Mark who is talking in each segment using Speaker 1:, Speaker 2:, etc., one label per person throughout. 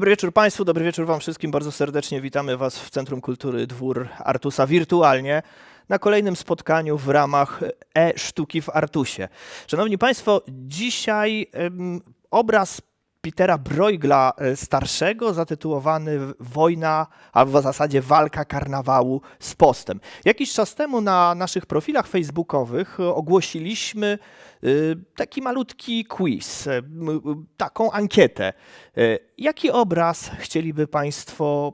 Speaker 1: Dobry wieczór Państwu, dobry wieczór Wam wszystkim. Bardzo serdecznie witamy Was w Centrum Kultury Dwór Artusa wirtualnie na kolejnym spotkaniu w ramach e-sztuki w Artusie. Szanowni Państwo, dzisiaj obraz Petera Bruegela starszego zatytułowany Wojna, a w zasadzie Walka karnawału z postem. Jakiś czas temu na naszych profilach facebookowych ogłosiliśmy taki malutki quiz, taką ankietę. Jaki obraz chcieliby Państwo,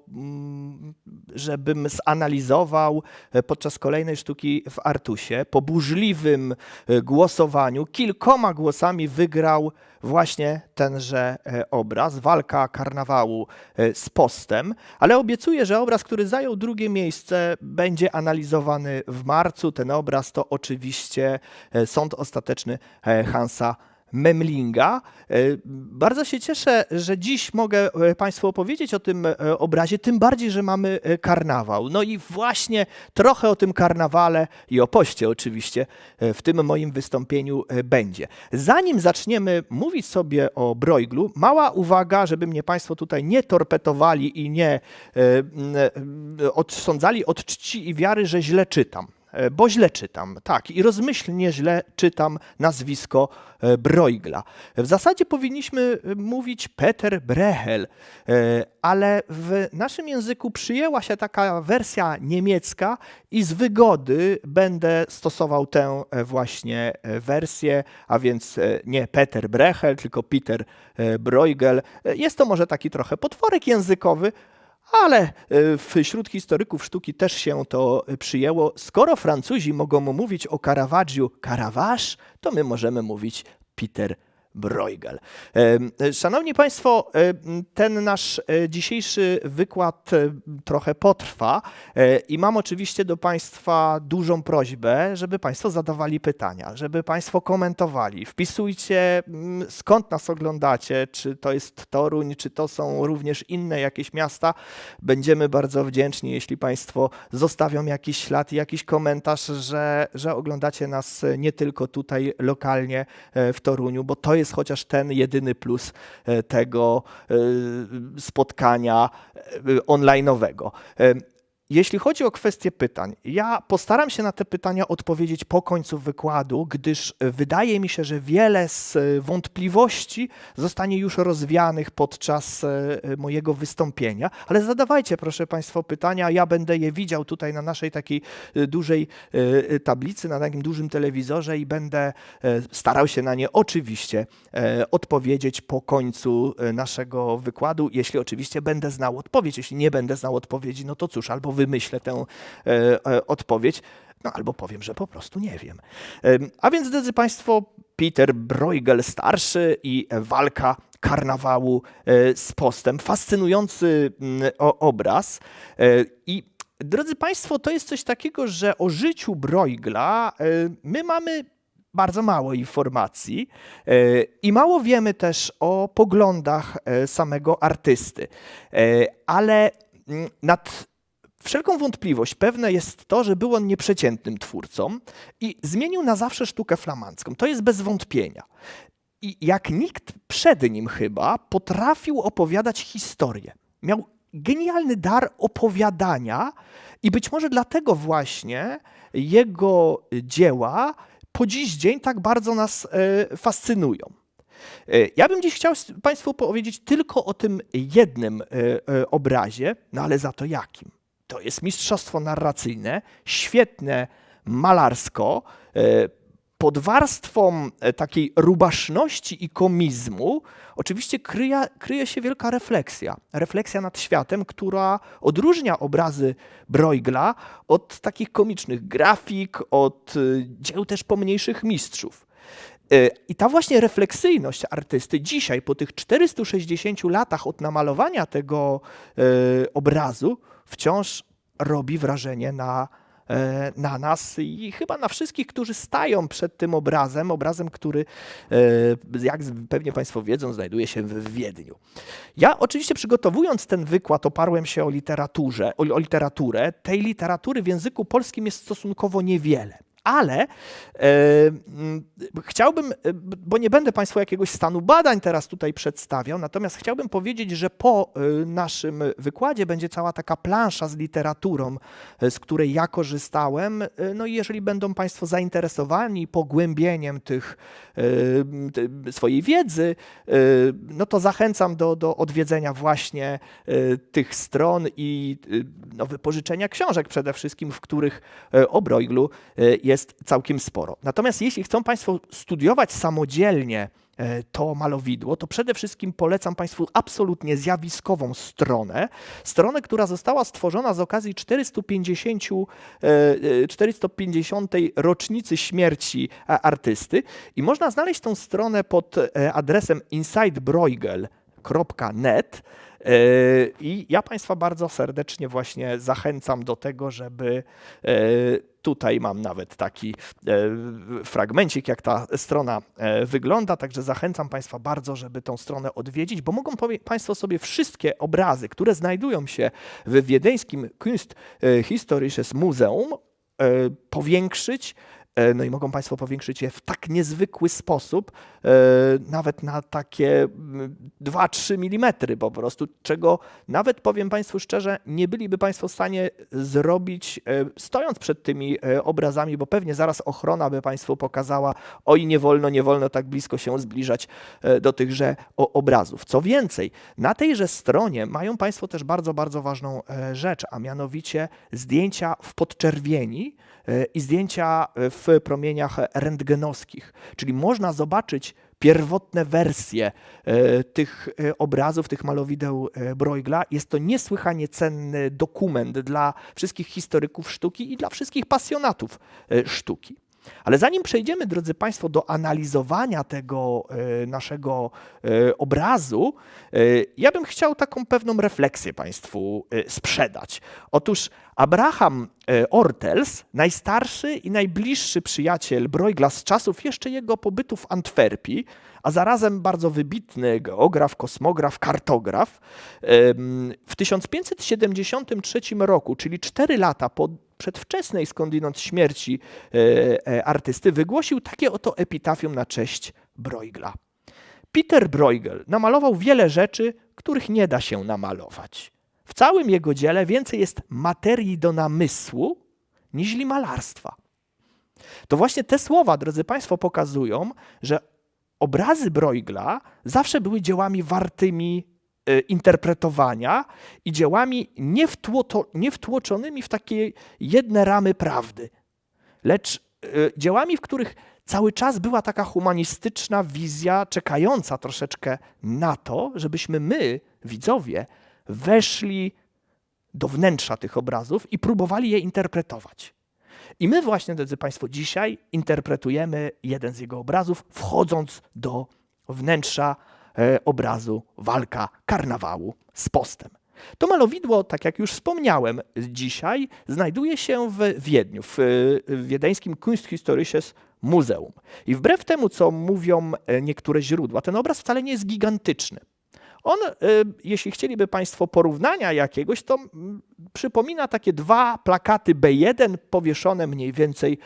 Speaker 1: żebym zanalizował podczas kolejnej sztuki w Artusie? Po burzliwym głosowaniu kilkoma głosami wygrał właśnie tenże obraz, Walka karnawału z postem, ale obiecuję, że obraz, który zajął drugie miejsce, będzie analizowany w marcu. Ten obraz to oczywiście Sąd ostateczny Hansa Memlinga. Bardzo się cieszę, że dziś mogę Państwu opowiedzieć o tym obrazie, tym bardziej, że mamy karnawał. No i właśnie trochę o tym karnawale i o poście oczywiście w tym moim wystąpieniu będzie. Zanim zaczniemy mówić sobie o Bruegelu, mała uwaga, żeby mnie Państwo tutaj nie torpedowali i nie odsądzali od czci i wiary, że źle czytam. Bo źle czytam, tak, i rozmyślnie źle czytam nazwisko Bruegela. W zasadzie powinniśmy mówić Peter Bruegel, ale w naszym języku przyjęła się taka wersja niemiecka i z wygody będę stosował tę właśnie wersję, a więc nie Peter Bruegel, tylko Peter Bruegel. Jest to może taki trochę potworek językowy, ale wśród historyków sztuki też się to przyjęło. Skoro Francuzi mogą mówić o Caravaggiu Caravage, to my możemy mówić Peter Bruegel. Szanowni Państwo, ten nasz dzisiejszy wykład trochę potrwa i mam oczywiście do Państwa dużą prośbę, żeby Państwo zadawali pytania, żeby Państwo komentowali. Wpisujcie, skąd nas oglądacie, czy to jest Toruń, czy to są również inne jakieś miasta. Będziemy bardzo wdzięczni, jeśli Państwo zostawią jakiś ślad i jakiś komentarz, że oglądacie nas nie tylko tutaj lokalnie w Toruniu, bo to jest chociaż ten jedyny plus tego spotkania online'owego. Jeśli chodzi o kwestię pytań, ja postaram się na te pytania odpowiedzieć po końcu wykładu, gdyż wydaje mi się, że wiele z wątpliwości zostanie już rozwianych podczas mojego wystąpienia, ale zadawajcie proszę Państwo pytania, ja będę je widział tutaj na naszej takiej dużej tablicy, na takim dużym telewizorze i będę starał się na nie oczywiście odpowiedzieć po końcu naszego wykładu, jeśli oczywiście będę znał odpowiedź. Jeśli nie będę znał odpowiedzi, no to cóż, albo wymyślę tę odpowiedź, no albo powiem, że po prostu nie wiem. A więc, drodzy Państwo, Peter Bruegel starszy i Walka karnawału z postem. Fascynujący obraz. I drodzy Państwo, to jest coś takiego, że o życiu Bruegela my mamy bardzo mało informacji i mało wiemy też o poglądach samego artysty. Ale nad wszelką wątpliwość pewne jest to, że był on nieprzeciętnym twórcą i zmienił na zawsze sztukę flamandzką. To jest bez wątpienia. I jak nikt przed nim chyba potrafił opowiadać historię. Miał genialny dar opowiadania i być może dlatego właśnie jego dzieła po dziś dzień tak bardzo nas fascynują. Ja bym dziś chciał Państwu powiedzieć tylko o tym jednym obrazie, no ale za to jakim? To jest mistrzostwo narracyjne, świetne malarsko, pod warstwą takiej rubaszności i komizmu oczywiście kryje się wielka refleksja. Refleksja nad światem, która odróżnia obrazy Bruegela od takich komicznych grafik, od dzieł też pomniejszych mistrzów. I ta właśnie refleksyjność artysty dzisiaj, po tych 460 latach od namalowania tego obrazu, wciąż robi wrażenie na nas i chyba na wszystkich, którzy stają przed tym obrazem, który, jak pewnie Państwo wiedzą, znajduje się w Wiedniu. Ja oczywiście przygotowując ten wykład oparłem się o literaturę. Tej literatury w języku polskim jest stosunkowo niewiele. Ale chciałbym, bo nie będę Państwu jakiegoś stanu badań teraz tutaj przedstawiał, natomiast chciałbym powiedzieć, że po naszym wykładzie będzie cała taka plansza z literaturą, z której ja korzystałem. No i jeżeli będą Państwo zainteresowani pogłębieniem swojej wiedzy, no to zachęcam do odwiedzenia właśnie tych stron i wypożyczenia książek przede wszystkim, w których o Bruegelu jest całkiem sporo. Natomiast jeśli chcą Państwo studiować samodzielnie to malowidło, to przede wszystkim polecam Państwu absolutnie zjawiskową stronę, która została stworzona z okazji 450. rocznicy śmierci artysty i można znaleźć tą stronę pod adresem insidebruegel.net. I ja Państwa bardzo serdecznie właśnie zachęcam do tego, żeby tutaj mam nawet taki fragmencik, jak ta strona wygląda, także zachęcam Państwa bardzo, żeby tą stronę odwiedzić, bo mogą Państwo sobie wszystkie obrazy, które znajdują się w wiedeńskim Kunsthistorisches Museum, powiększyć. No i mogą Państwo powiększyć je w tak niezwykły sposób, nawet na takie 2-3 mm po prostu, czego nawet, powiem Państwu szczerze, nie byliby Państwo w stanie zrobić stojąc przed tymi obrazami, bo pewnie zaraz ochrona by Państwu pokazała, oj nie wolno tak blisko się zbliżać do tychże obrazów. Co więcej, na tejże stronie mają Państwo też bardzo, bardzo ważną rzecz, a mianowicie zdjęcia w podczerwieni i zdjęcia w promieniach rentgenowskich, czyli można zobaczyć pierwotne wersje tych obrazów, tych malowideł Bruegela. Jest to niesłychanie cenny dokument dla wszystkich historyków sztuki i dla wszystkich pasjonatów sztuki. Ale zanim przejdziemy, drodzy Państwo, do analizowania tego naszego obrazu, ja bym chciał taką pewną refleksję Państwu sprzedać. Otóż Abraham Ortels, najstarszy i najbliższy przyjaciel Bruegela z czasów jeszcze jego pobytu w Antwerpii, a zarazem bardzo wybitny geograf, kosmograf, kartograf, w 1573 roku, czyli 4 lata po przedwczesnej skądinąd śmierci artysty, wygłosił takie oto epitafium na cześć Bruegela. Peter Bruegel namalował wiele rzeczy, których nie da się namalować. W całym jego dziele więcej jest materii do namysłu niźli malarstwa. To właśnie te słowa, drodzy Państwo, pokazują, że obrazy Bruegela zawsze były dziełami wartymi interpretowania i dziełami niewtłoczonymi w takie jedne ramy prawdy, lecz dziełami, w których cały czas była taka humanistyczna wizja czekająca troszeczkę na to, żebyśmy my, widzowie, weszli do wnętrza tych obrazów i próbowali je interpretować. I my właśnie, drodzy Państwo, dzisiaj interpretujemy jeden z jego obrazów, wchodząc do wnętrza obrazu Walka Karnawału z postem. To malowidło, tak jak już wspomniałem, dzisiaj znajduje się w Wiedniu, w wiedeńskim Kunsthistorisches Museum. I wbrew temu, co mówią niektóre źródła, ten obraz wcale nie jest gigantyczny. On, jeśli chcieliby Państwo porównania jakiegoś, to przypomina takie 2 plakaty B1 powieszone mniej więcej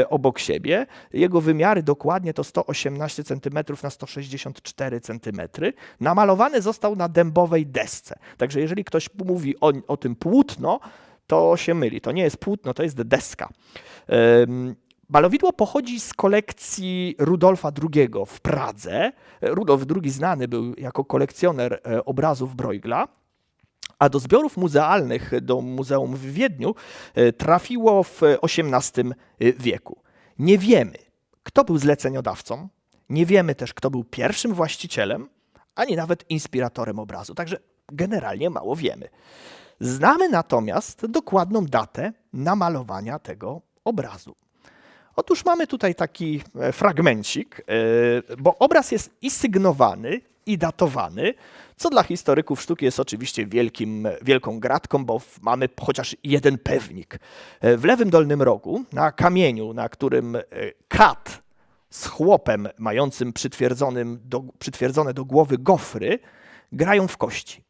Speaker 1: obok siebie. Jego wymiary dokładnie to 118 cm na 164 cm. Namalowany został na dębowej desce. Także jeżeli ktoś mówi o tym płótno, to się myli. To nie jest płótno, to jest deska. Malowidło pochodzi z kolekcji Rudolfa II w Pradze. Rudolf II znany był jako kolekcjoner obrazów Bruegela, a do zbiorów muzealnych do muzeum w Wiedniu trafiło w XVIII wieku. Nie wiemy, kto był zleceniodawcą, nie wiemy też, kto był pierwszym właścicielem, ani nawet inspiratorem obrazu, także generalnie mało wiemy. Znamy natomiast dokładną datę namalowania tego obrazu. Otóż mamy tutaj taki fragmencik, bo obraz jest i sygnowany, i datowany, co dla historyków sztuki jest oczywiście wielką gratką, bo mamy chociaż jeden pewnik. W lewym dolnym rogu, na kamieniu, na którym kat z chłopem mającym przytwierdzone do głowy gofry, grają w kości.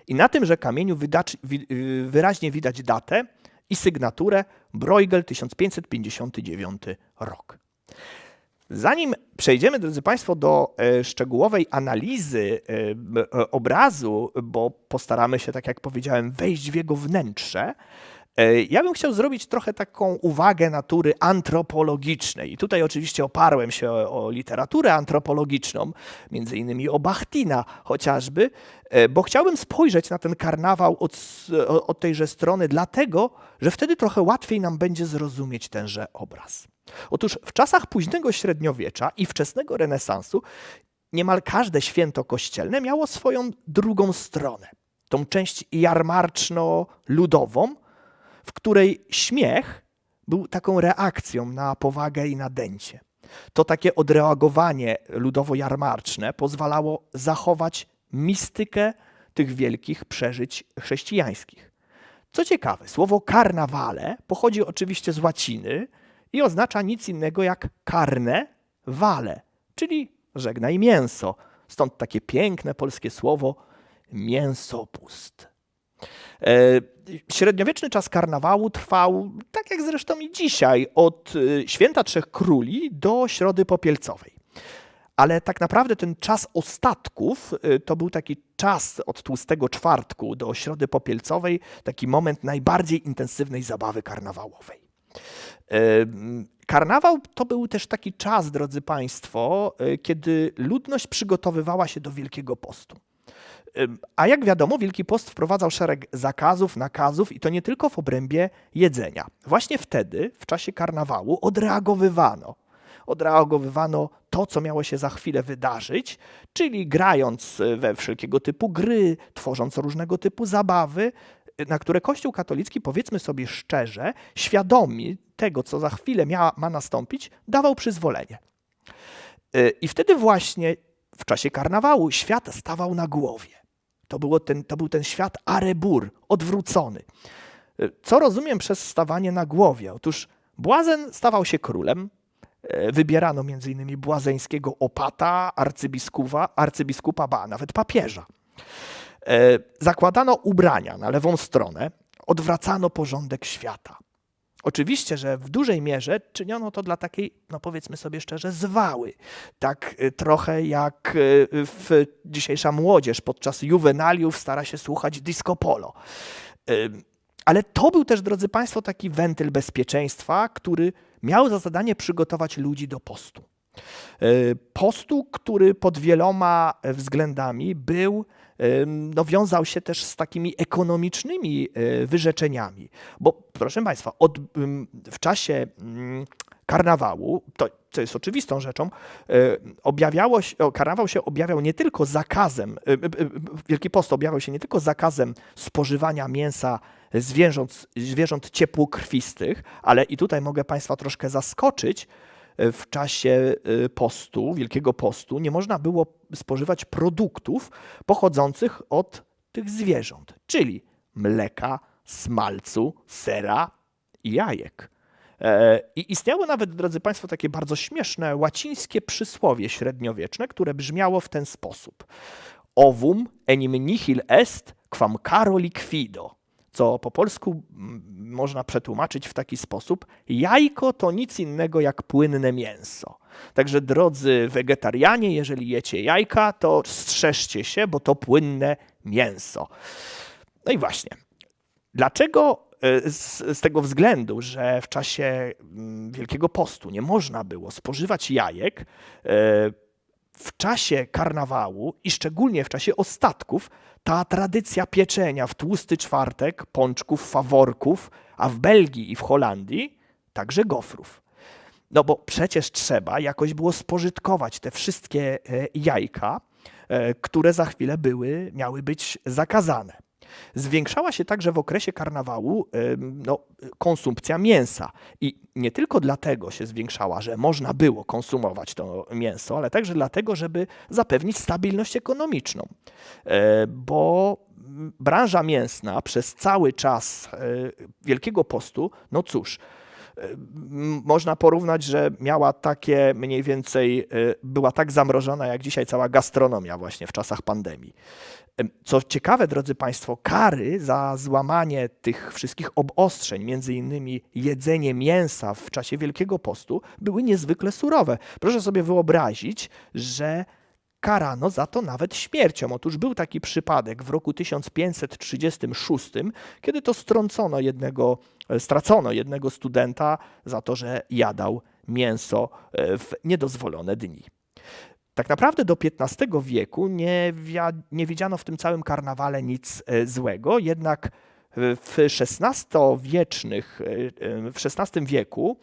Speaker 1: I na tymże kamieniu wyraźnie widać datę i sygnaturę Bruegel 1559 rok. Zanim przejdziemy, drodzy Państwo, do szczegółowej analizy obrazu, bo postaramy się, tak jak powiedziałem, wejść w jego wnętrze, ja bym chciał zrobić trochę taką uwagę natury antropologicznej. I tutaj oczywiście oparłem się o literaturę antropologiczną, między innymi o Bachtina chociażby, bo chciałbym spojrzeć na ten karnawał od tejże strony, dlatego, że wtedy trochę łatwiej nam będzie zrozumieć tenże obraz. Otóż w czasach późnego średniowiecza i wczesnego renesansu niemal każde święto kościelne miało swoją drugą stronę. Tą część jarmarczno-ludową, w której śmiech był taką reakcją na powagę i nadęcie. To takie odreagowanie ludowo-jarmarczne pozwalało zachować mistykę tych wielkich przeżyć chrześcijańskich. Co ciekawe, słowo carnavale pochodzi oczywiście z łaciny i oznacza nic innego jak carne vale, czyli żegnaj mięso. Stąd takie piękne polskie słowo mięsopust. Średniowieczny czas karnawału trwał, tak jak zresztą i dzisiaj, od Święta Trzech Króli do Środy Popielcowej. Ale tak naprawdę ten czas ostatków to był taki czas od Tłustego Czwartku do Środy Popielcowej, taki moment najbardziej intensywnej zabawy karnawałowej. Karnawał to był też taki czas, drodzy Państwo, kiedy ludność przygotowywała się do Wielkiego Postu. A jak wiadomo, Wielki Post wprowadzał szereg zakazów, nakazów i to nie tylko w obrębie jedzenia. Właśnie wtedy, w czasie karnawału, odreagowywano to, co miało się za chwilę wydarzyć, czyli grając we wszelkiego typu gry, tworząc różnego typu zabawy, na które Kościół katolicki, powiedzmy sobie szczerze, świadomi tego, co za chwilę ma nastąpić, dawał przyzwolenie. I wtedy właśnie w czasie karnawału świat stawał na głowie. To był ten świat arebur, odwrócony. Co rozumiem przez stawanie na głowie? Otóż błazen stawał się królem. Wybierano m.in. błazeńskiego opata, arcybiskupa, ba, nawet papieża. Zakładano ubrania na lewą stronę, odwracano porządek świata. Oczywiście, że w dużej mierze czyniono to dla takiej, no powiedzmy sobie szczerze, zwały. Tak trochę jak dzisiejsza młodzież podczas juwenaliów stara się słuchać disco polo. Ale to był też, drodzy Państwo, taki wentyl bezpieczeństwa, który miał za zadanie przygotować ludzi do postu. Postu, który pod wieloma względami wiązał się też z takimi ekonomicznymi wyrzeczeniami. Bo proszę Państwa, w czasie karnawału, to jest oczywistą rzeczą, karnawał się objawiał nie tylko zakazem, Wielki Post objawiał się nie tylko zakazem spożywania mięsa zwierząt ciepłokrwistych, ale i tutaj mogę Państwa troszkę zaskoczyć, w czasie postu, Wielkiego Postu, nie można było spożywać produktów pochodzących od tych zwierząt, czyli mleka, smalcu, sera i jajek. I istniało nawet, drodzy Państwo, takie bardzo śmieszne łacińskie przysłowie średniowieczne, które brzmiało w ten sposób. Ovum enim nihil est, quam caro liquido. Co po polsku można przetłumaczyć w taki sposób: jajko to nic innego jak płynne mięso. Także drodzy wegetarianie, jeżeli jecie jajka, to strzeżcie się, bo to płynne mięso. No i właśnie, dlaczego? Z tego względu, że w czasie Wielkiego Postu nie można było spożywać jajek, w czasie karnawału i szczególnie w czasie ostatków ta tradycja pieczenia w Tłusty Czwartek pączków, faworków, a w Belgii i w Holandii także gofrów. No bo przecież trzeba jakoś było spożytkować te wszystkie jajka, które za chwilę miały być zakazane. Zwiększała się także w okresie karnawału konsumpcja mięsa. I nie tylko dlatego się zwiększała, że można było konsumować to mięso, ale także dlatego, żeby zapewnić stabilność ekonomiczną. Bo branża mięsna przez cały czas Wielkiego Postu, no cóż, Można porównać, że miała takie mniej więcej, była tak zamrożona jak dzisiaj cała gastronomia właśnie w czasach pandemii. Co ciekawe, drodzy Państwo, kary za złamanie tych wszystkich obostrzeń, między innymi jedzenie mięsa w czasie Wielkiego Postu, były niezwykle surowe. Proszę sobie wyobrazić, że karano za to nawet śmiercią. Otóż był taki przypadek w roku 1536, kiedy to stracono jednego studenta za to, że jadał mięso w niedozwolone dni. Tak naprawdę do XV wieku nie widziano w tym całym karnawale nic złego, jednak w XVI wieku,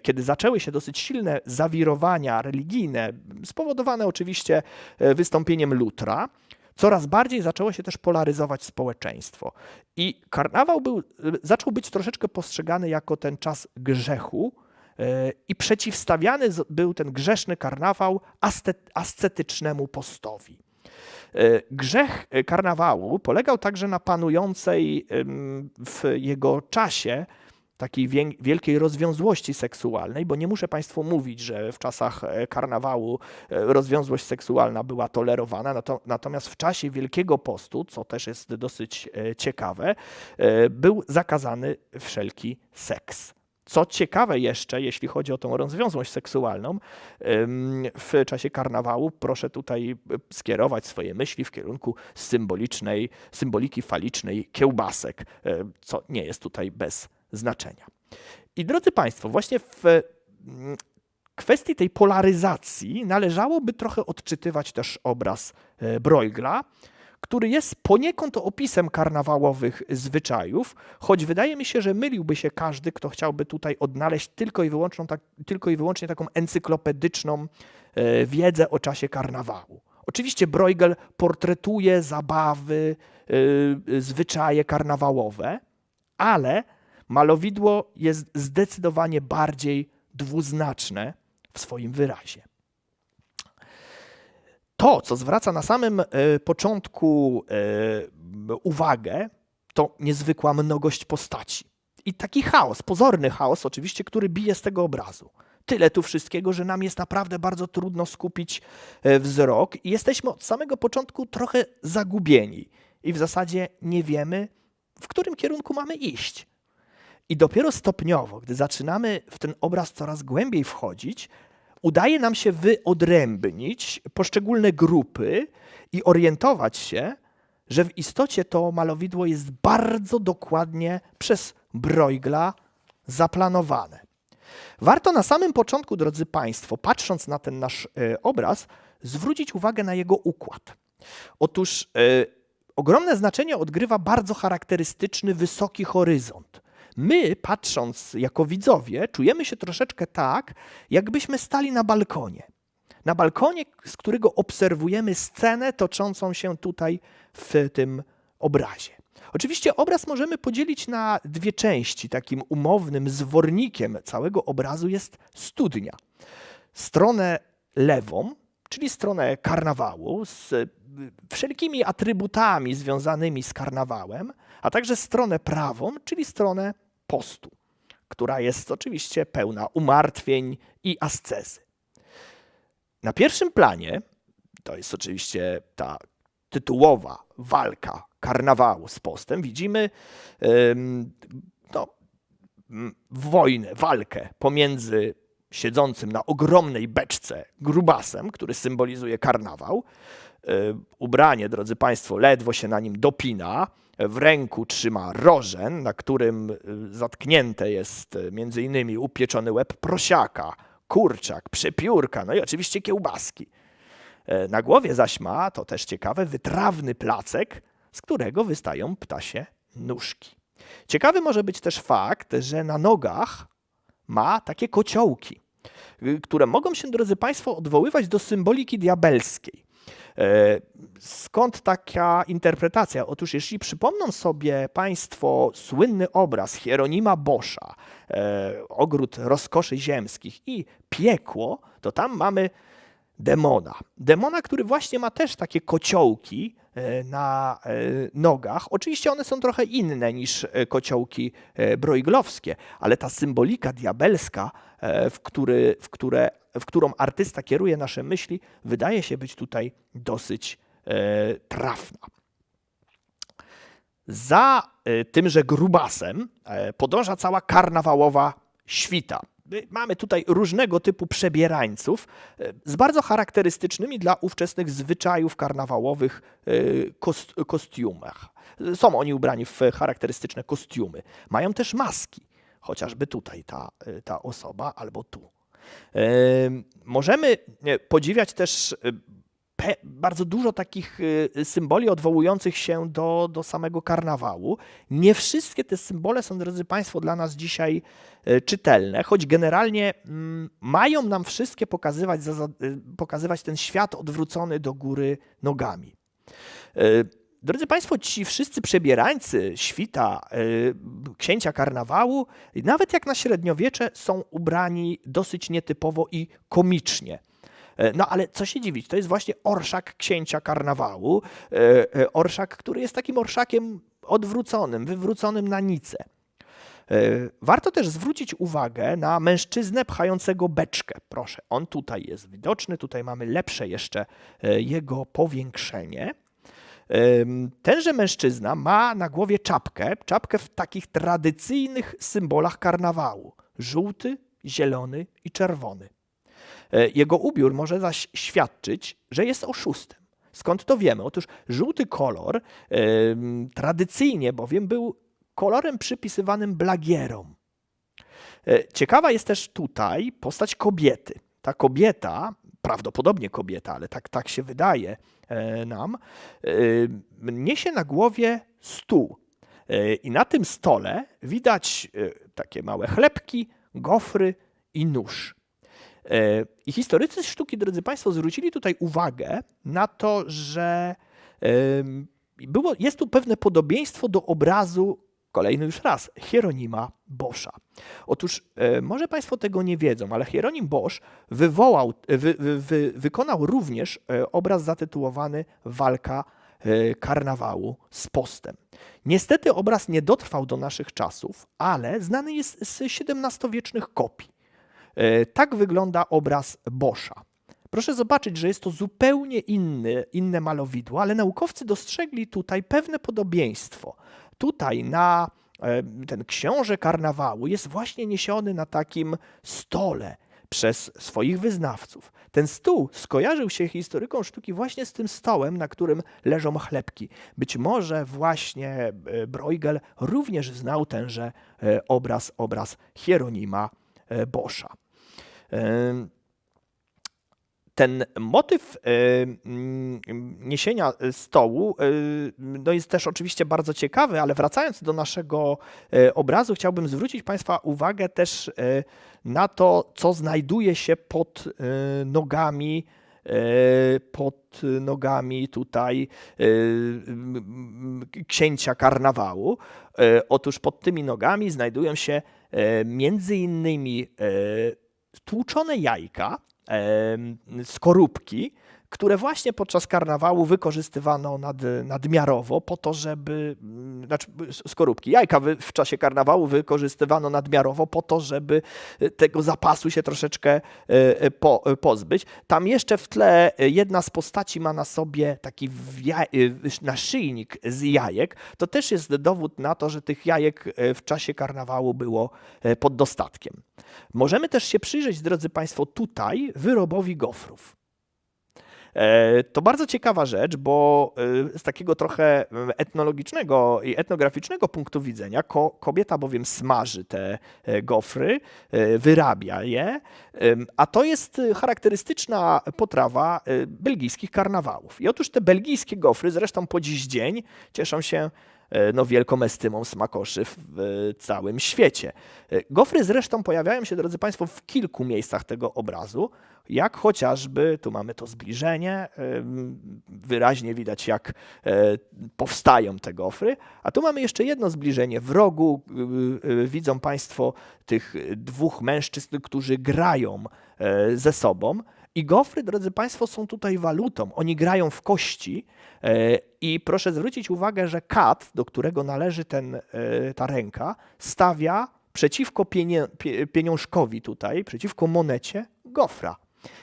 Speaker 1: kiedy zaczęły się dosyć silne zawirowania religijne, spowodowane oczywiście wystąpieniem Lutra, coraz bardziej zaczęło się też polaryzować społeczeństwo. I karnawał zaczął być troszeczkę postrzegany jako ten czas grzechu, i przeciwstawiany był ten grzeszny karnawał ascetycznemu postowi. Grzech karnawału polegał także na panującej w jego czasie takiej wielkiej rozwiązłości seksualnej, bo nie muszę Państwu mówić, że w czasach karnawału rozwiązłość seksualna była tolerowana, natomiast w czasie Wielkiego Postu, co też jest dosyć ciekawe, był zakazany wszelki seks. Co ciekawe jeszcze, jeśli chodzi o tą rozwiązłość seksualną, w czasie karnawału proszę tutaj skierować swoje myśli w kierunku symboliki falicznej kiełbasek, co nie jest tutaj bez znaczenia. I drodzy Państwo, właśnie w kwestii tej polaryzacji należałoby trochę odczytywać też obraz Bruegla, który jest poniekąd opisem karnawałowych zwyczajów, choć wydaje mi się, że myliłby się każdy, kto chciałby tutaj odnaleźć tylko i wyłącznie taką encyklopedyczną wiedzę o czasie karnawału. Oczywiście Bruegel portretuje zabawy, zwyczaje karnawałowe, ale malowidło jest zdecydowanie bardziej dwuznaczne w swoim wyrazie. To, co zwraca na samym początku uwagę, to niezwykła mnogość postaci. I taki chaos, pozorny chaos oczywiście, który bije z tego obrazu. Tyle tu wszystkiego, że nam jest naprawdę bardzo trudno skupić wzrok i jesteśmy od samego początku trochę zagubieni. I w zasadzie nie wiemy, w którym kierunku mamy iść. I dopiero stopniowo, gdy zaczynamy w ten obraz coraz głębiej wchodzić, udaje nam się wyodrębnić poszczególne grupy i orientować się, że w istocie to malowidło jest bardzo dokładnie przez Bruegla zaplanowane. Warto na samym początku, drodzy Państwo, patrząc na ten nasz obraz, zwrócić uwagę na jego układ. Otóż ogromne znaczenie odgrywa bardzo charakterystyczny wysoki horyzont. My, patrząc jako widzowie, czujemy się troszeczkę tak, jakbyśmy stali na balkonie. Na balkonie, z którego obserwujemy scenę toczącą się tutaj w tym obrazie. Oczywiście obraz możemy podzielić na dwie części. Takim umownym zwornikiem całego obrazu jest studnia. Stronę lewą, czyli stronę karnawału z wszelkimi atrybutami związanymi z karnawałem, a także stronę prawą, czyli stronę postu, która jest oczywiście pełna umartwień i ascezy. Na pierwszym planie, to jest oczywiście ta tytułowa walka karnawału z postem, widzimy wojnę, walkę pomiędzy siedzącym na ogromnej beczce grubasem, który symbolizuje karnawał. Ubranie, drodzy Państwo, ledwo się na nim dopina. W ręku trzyma rożen, na którym zatknięte jest między innymi upieczony łeb prosiaka, kurczak, przepiórka, no i oczywiście kiełbaski. Na głowie zaś ma, to też ciekawe, wytrawny placek, z którego wystają ptasie nóżki. Ciekawy może być też fakt, że na nogach ma takie kociołki, które mogą się, drodzy Państwo, odwoływać do symboliki diabelskiej. Skąd taka interpretacja? Otóż jeśli przypomną sobie Państwo słynny obraz Hieronima Boscha, Ogród rozkoszy ziemskich i piekło, to tam mamy demona. Demona, który właśnie ma też takie kociołki na nogach. Oczywiście one są trochę inne niż kociołki broiglowskie, ale ta symbolika diabelska, w którą artysta kieruje nasze myśli, wydaje się być tutaj dosyć trafna. Za tymże grubasem podąża cała karnawałowa świta. Mamy tutaj różnego typu przebierańców z bardzo charakterystycznymi dla ówczesnych zwyczajów karnawałowych kostiumach. Są oni ubrani w charakterystyczne kostiumy. Mają też maski, chociażby tutaj ta osoba albo tu. Możemy podziwiać też bardzo dużo takich symboli odwołujących się do samego karnawału. Nie wszystkie te symbole są, drodzy Państwo, dla nas dzisiaj czytelne, choć generalnie mają nam wszystkie pokazywać ten świat odwrócony do góry nogami. Drodzy Państwo, ci wszyscy przebierańcy świta księcia karnawału, nawet jak na średniowiecze, są ubrani dosyć nietypowo i komicznie. No ale co się dziwić, to jest właśnie orszak księcia karnawału, orszak, który jest takim orszakiem odwróconym, wywróconym na nicę. Warto też zwrócić uwagę na mężczyznę pchającego beczkę. Proszę, on tutaj jest widoczny, tutaj mamy lepsze jeszcze jego powiększenie. Tenże mężczyzna ma na głowie czapkę w takich tradycyjnych symbolach karnawału. Żółty, zielony i czerwony. Jego ubiór może zaś świadczyć, że jest oszustem. Skąd to wiemy? Otóż żółty kolor tradycyjnie bowiem był kolorem przypisywanym blagierom. Ciekawa jest też tutaj postać kobiety. Ta kobieta, prawdopodobnie kobieta, ale tak się wydaje nam, niesie na głowie stół. I na tym stole widać takie małe chlebki, gofry i nóż. I historycy sztuki, drodzy Państwo, zwrócili tutaj uwagę na to, że jest tu pewne podobieństwo do obrazu, kolejny już raz, Hieronima Boscha. Otóż może Państwo tego nie wiedzą, ale Hieronim Bosch wykonał również obraz zatytułowany Walka karnawału z postem. Niestety obraz nie dotrwał do naszych czasów, ale znany jest z XVII-wiecznych kopii. Tak wygląda obraz Boscha. Proszę zobaczyć, że jest to zupełnie inne malowidło, ale naukowcy dostrzegli tutaj pewne podobieństwo. Tutaj ten książę karnawału jest właśnie niesiony na takim stole przez swoich wyznawców. Ten stół skojarzył się historykom sztuki właśnie z tym stołem, na którym leżą chlebki. Być może właśnie Bruegel również znał tenże obraz Hieronima Boscha. Ten motyw niesienia stołu jest też oczywiście bardzo ciekawy, ale wracając do naszego obrazu, chciałbym zwrócić Państwa uwagę też na to, co znajduje się pod nogami tutaj księcia karnawału. Otóż pod tymi nogami znajdują się między innymi tłuczone jajka, skorupki, które właśnie podczas karnawału wykorzystywano nadmiarowo po to, żeby, skorupki, jajka w czasie karnawału wykorzystywano nadmiarowo po to, żeby tego zapasu się troszeczkę pozbyć. Tam jeszcze w tle jedna z postaci ma na sobie taki naszyjnik z jajek. To też jest dowód na to, że tych jajek w czasie karnawału było pod dostatkiem. Możemy też się przyjrzeć, drodzy Państwo, tutaj wyrobowi gofrów. To bardzo ciekawa rzecz, bo z takiego trochę etnologicznego i etnograficznego punktu widzenia kobieta bowiem smaży te gofry, wyrabia je, a to jest charakterystyczna potrawa belgijskich karnawałów. I otóż te belgijskie gofry, zresztą po dziś dzień, cieszą się wielką estymą smakoszy w całym świecie. Gofry zresztą pojawiają się, drodzy Państwo, w kilku miejscach tego obrazu, jak chociażby, tu mamy to zbliżenie, wyraźnie widać, jak powstają te gofry, a tu mamy jeszcze jedno zbliżenie. W rogu widzą Państwo tych dwóch mężczyzn, którzy grają ze sobą. I gofry, drodzy Państwo, są tutaj walutą. Oni grają w kości i proszę zwrócić uwagę, że kat, do którego należy ta ręka, stawia przeciwko pieniążkowi tutaj, przeciwko monecie, gofra.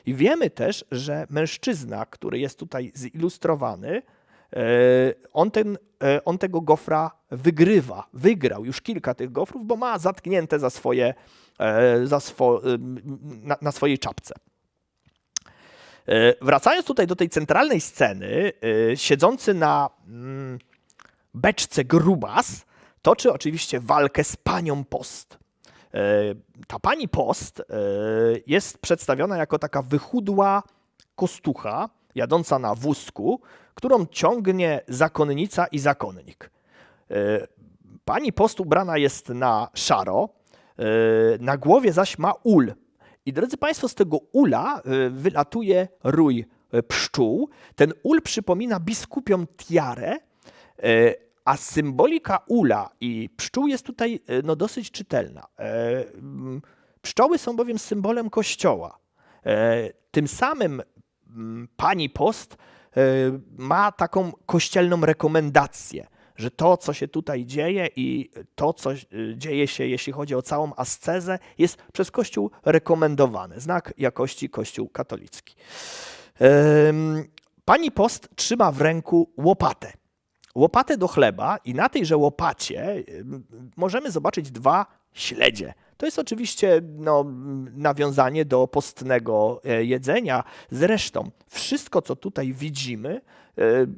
Speaker 1: I wiemy też, że mężczyzna, który jest tutaj zilustrowany, on tego gofra wygrał już kilka tych gofrów, bo ma zatknięte na swojej czapce. Wracając tutaj do tej centralnej sceny, siedzący na beczce grubas toczy oczywiście walkę z panią Post. Ta pani Post jest przedstawiona jako taka wychudła kostucha jadąca na wózku, którą ciągnie zakonnica i zakonnik. Pani Post ubrana jest na szaro, na głowie zaś ma ul. I drodzy Państwo, z tego ula wylatuje rój pszczół. Ten ul przypomina biskupią tiarę, a symbolika ula i pszczół jest tutaj dosyć czytelna. Pszczoły są bowiem symbolem Kościoła. Tym samym pani Post ma taką kościelną rekomendację, że to, co się tutaj dzieje i to, co dzieje się, jeśli chodzi o całą ascezę, jest przez Kościół rekomendowane. Znak jakości Kościół katolicki. Pani Post trzyma w ręku łopatę. Łopatę do chleba i na tejże łopacie możemy zobaczyć 2 śledzie. To jest oczywiście nawiązanie do postnego jedzenia. Zresztą wszystko, co tutaj widzimy,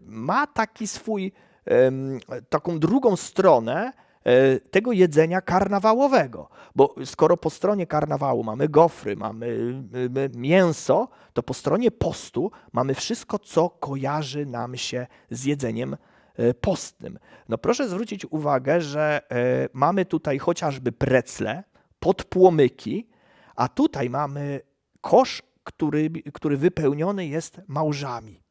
Speaker 1: ma taki taką drugą stronę tego jedzenia karnawałowego. Bo skoro po stronie karnawału mamy gofry, mamy mięso, to po stronie postu mamy wszystko, co kojarzy nam się z jedzeniem postnym. Proszę zwrócić uwagę, że mamy tutaj chociażby precle, podpłomyki, a tutaj mamy kosz, który wypełniony jest małżami.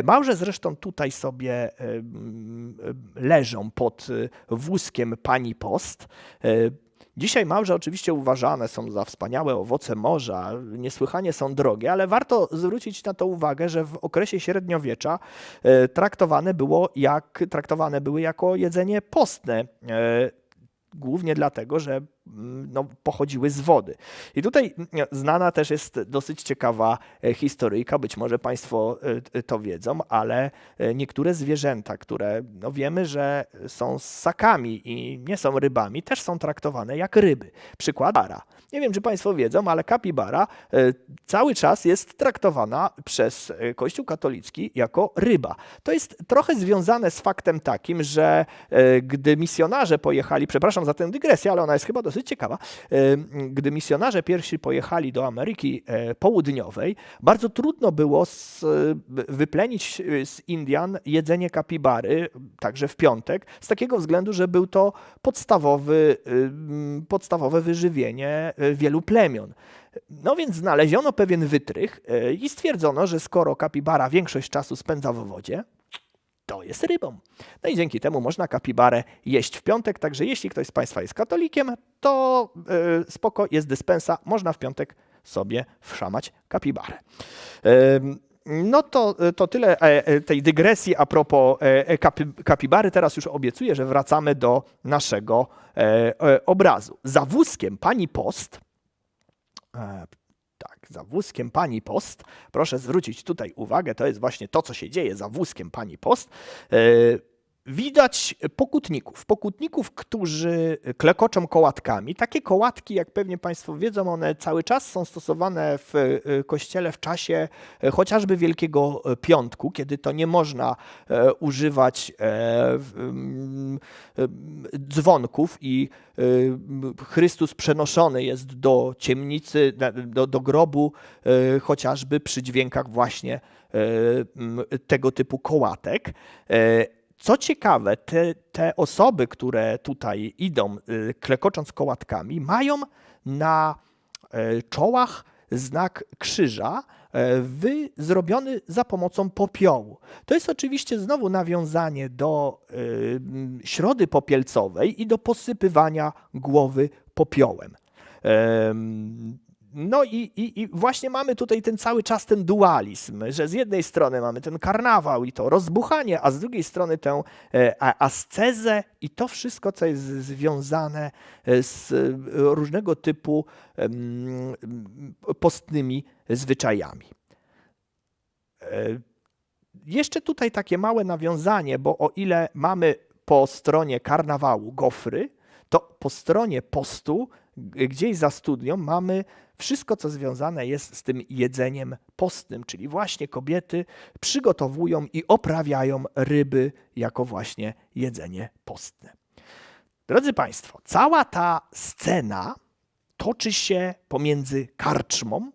Speaker 1: Małże zresztą tutaj sobie leżą pod wózkiem pani Post. Dzisiaj małże oczywiście uważane są za wspaniałe owoce morza, niesłychanie są drogie, ale warto zwrócić na to uwagę, że w okresie średniowiecza traktowane były jako jedzenie postne. Głównie dlatego, że pochodziły z wody. I tutaj znana też jest dosyć ciekawa historyjka, być może Państwo to wiedzą, ale niektóre zwierzęta, które wiemy, że są ssakami i nie są rybami, też są traktowane jak ryby. Przykład kapibara. Nie wiem, czy Państwo wiedzą, ale kapibara cały czas jest traktowana przez Kościół katolicki jako ryba. To jest trochę związane z faktem takim, że gdy misjonarze pojechali, przepraszam za tę dygresję, ale ona jest chyba dosyć ciekawa, gdy misjonarze pierwsi pojechali do Ameryki Południowej, bardzo trudno było wyplenić z Indian jedzenie kapibary, także w piątek, z takiego względu, że był to podstawowe wyżywienie wielu plemion. Więc znaleziono pewien wytrych i stwierdzono, że skoro kapibara większość czasu spędza w wodzie, to jest rybą. I dzięki temu można kapibarę jeść w piątek, także jeśli ktoś z Państwa jest katolikiem, to spoko, jest dyspensa, można w piątek sobie wszamać kapibarę. To tyle tej dygresji a propos kapibary. Teraz już obiecuję, że wracamy do naszego obrazu. Za wózkiem pani Post, za wózkiem pani Post, proszę zwrócić tutaj uwagę, to jest właśnie to, co się dzieje za wózkiem pani Post. Widać pokutników, którzy klekoczą kołatkami. Takie kołatki, jak pewnie Państwo wiedzą, one cały czas są stosowane w kościele w czasie chociażby Wielkiego Piątku, kiedy to nie można używać dzwonków i Chrystus przenoszony jest do ciemnicy, do grobu, chociażby przy dźwiękach właśnie tego typu kołatek. Co ciekawe, te osoby, które tutaj idą, klekocząc kołatkami, mają na czołach znak krzyża zrobiony za pomocą popiołu. To jest oczywiście znowu nawiązanie do środy popielcowej i do posypywania głowy popiołem. No i właśnie mamy tutaj ten cały czas ten dualizm, że z jednej strony mamy ten karnawał i to rozbuchanie, a z drugiej strony tę ascezę i to wszystko, co jest związane z różnego typu postnymi zwyczajami. Jeszcze tutaj takie małe nawiązanie, bo o ile mamy po stronie karnawału gofry, to po stronie postu, gdzieś za studnią, mamy wszystko, co związane jest z tym jedzeniem postnym, czyli właśnie kobiety przygotowują i oprawiają ryby jako właśnie jedzenie postne. Drodzy Państwo, cała ta scena toczy się pomiędzy karczmą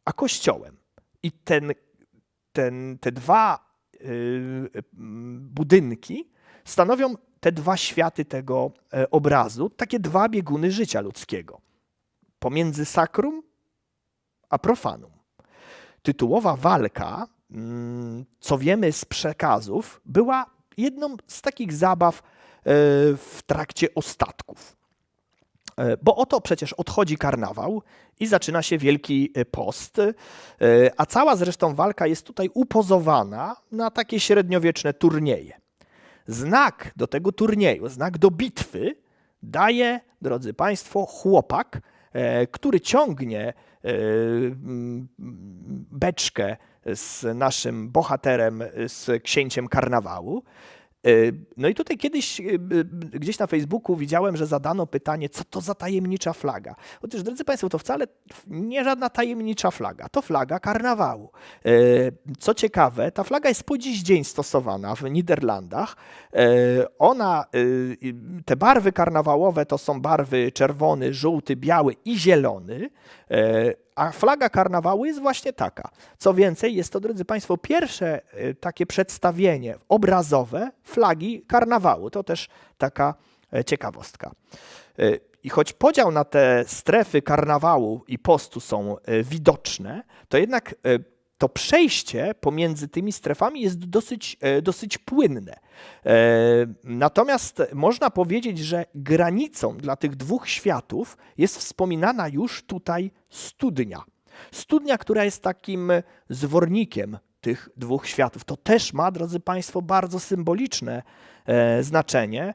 Speaker 1: a kościołem. I te dwa budynki stanowią te dwa światy tego obrazu, takie dwa bieguny życia ludzkiego. Pomiędzy sakrum a profanum. Tytułowa walka, co wiemy z przekazów, była jedną z takich zabaw w trakcie ostatków. Bo oto przecież odchodzi karnawał i zaczyna się Wielki Post, a cała zresztą walka jest tutaj upozowana na takie średniowieczne turnieje. Znak do tego turnieju, znak do bitwy daje, drodzy Państwo, chłopak, który ciągnie beczkę z naszym bohaterem, z księciem karnawału. No i tutaj kiedyś gdzieś na Facebooku widziałem, że zadano pytanie, co to za tajemnicza flaga. Otóż, drodzy Państwo, to wcale nie żadna tajemnicza flaga, to flaga karnawału. Co ciekawe, ta flaga jest po dziś dzień stosowana w Niderlandach. Te barwy karnawałowe to są barwy czerwony, żółty, biały i zielony, a flaga karnawału jest właśnie taka. Co więcej, jest to, drodzy Państwo, pierwsze takie przedstawienie obrazowe flagi karnawału. To też taka ciekawostka. I choć podział na te strefy karnawału i postu są widoczne, to jednak to przejście pomiędzy tymi strefami jest dosyć płynne. Natomiast można powiedzieć, że granicą dla tych dwóch światów jest wspominana już tutaj studnia. Studnia, która jest takim zwornikiem tych dwóch światów. To też ma, drodzy Państwo, bardzo symboliczne znaczenie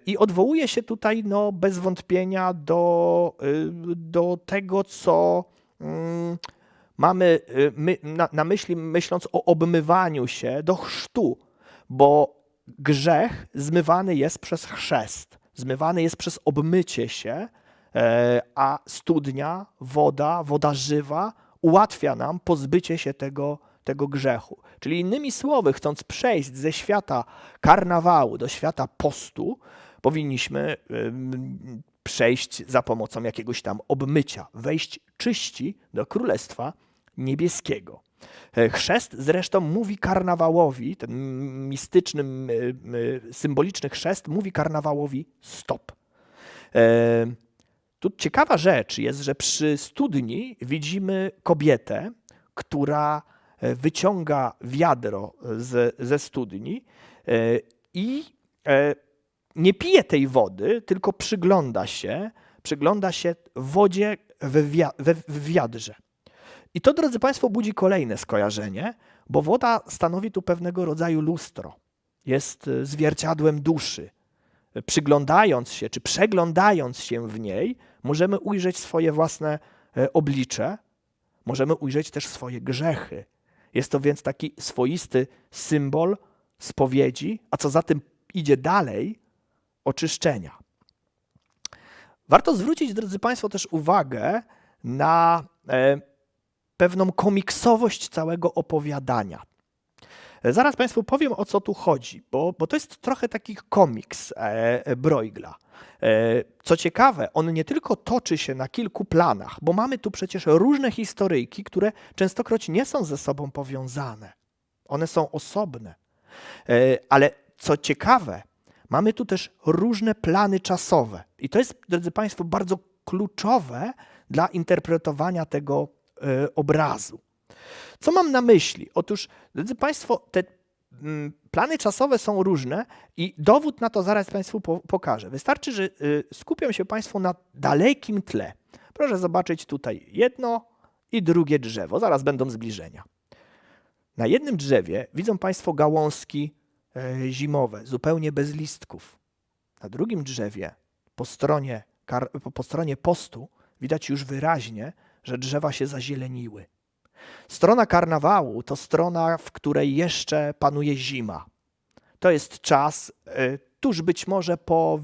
Speaker 1: i odwołuje się tutaj bez wątpienia do tego, co mamy na myśli, myśląc o obmywaniu się, do chrztu, bo grzech zmywany jest przez chrzest, zmywany jest przez obmycie się, a studnia, woda żywa ułatwia nam pozbycie się tego grzechu. Czyli innymi słowy, chcąc przejść ze świata karnawału do świata postu, powinniśmy przejść za pomocą jakiegoś tam obmycia, wejść czyści do Królestwa Niebieskiego. Chrzest zresztą mówi karnawałowi, ten mistyczny, symboliczny chrzest mówi karnawałowi stop. Tu ciekawa rzecz jest, że przy studni widzimy kobietę, która wyciąga wiadro ze studni i nie pije tej wody, tylko przygląda się wodzie w wiadrze. I to, drodzy Państwo, budzi kolejne skojarzenie, bo woda stanowi tu pewnego rodzaju lustro. Jest zwierciadłem duszy. Przyglądając się, czy przeglądając się w niej, możemy ujrzeć swoje własne oblicze, możemy ujrzeć też swoje grzechy. Jest to więc taki swoisty symbol spowiedzi, a co za tym idzie dalej, oczyszczenia. Warto zwrócić, drodzy Państwo, też uwagę na pewną komiksowość całego opowiadania. Zaraz Państwu powiem, o co tu chodzi, bo to jest trochę taki komiks Bruegla. Co ciekawe, on nie tylko toczy się na kilku planach, bo mamy tu przecież różne historyjki, które częstokroć nie są ze sobą powiązane. One są osobne. Ale co ciekawe, mamy tu też różne plany czasowe. I to jest, drodzy Państwo, bardzo kluczowe dla interpretowania tego obrazu. Co mam na myśli? Otóż, drodzy Państwo, te plany czasowe są różne i dowód na to zaraz Państwu pokażę. Wystarczy, że skupią się Państwo na dalekim tle. Proszę zobaczyć tutaj jedno i drugie drzewo. Zaraz będą zbliżenia. Na jednym drzewie widzą Państwo gałązki zimowe, zupełnie bez listków. Na drugim drzewie, po stronie postu, widać już wyraźnie, że drzewa się zazieleniły. Strona karnawału to strona, w której jeszcze panuje zima. To jest czas tuż być może po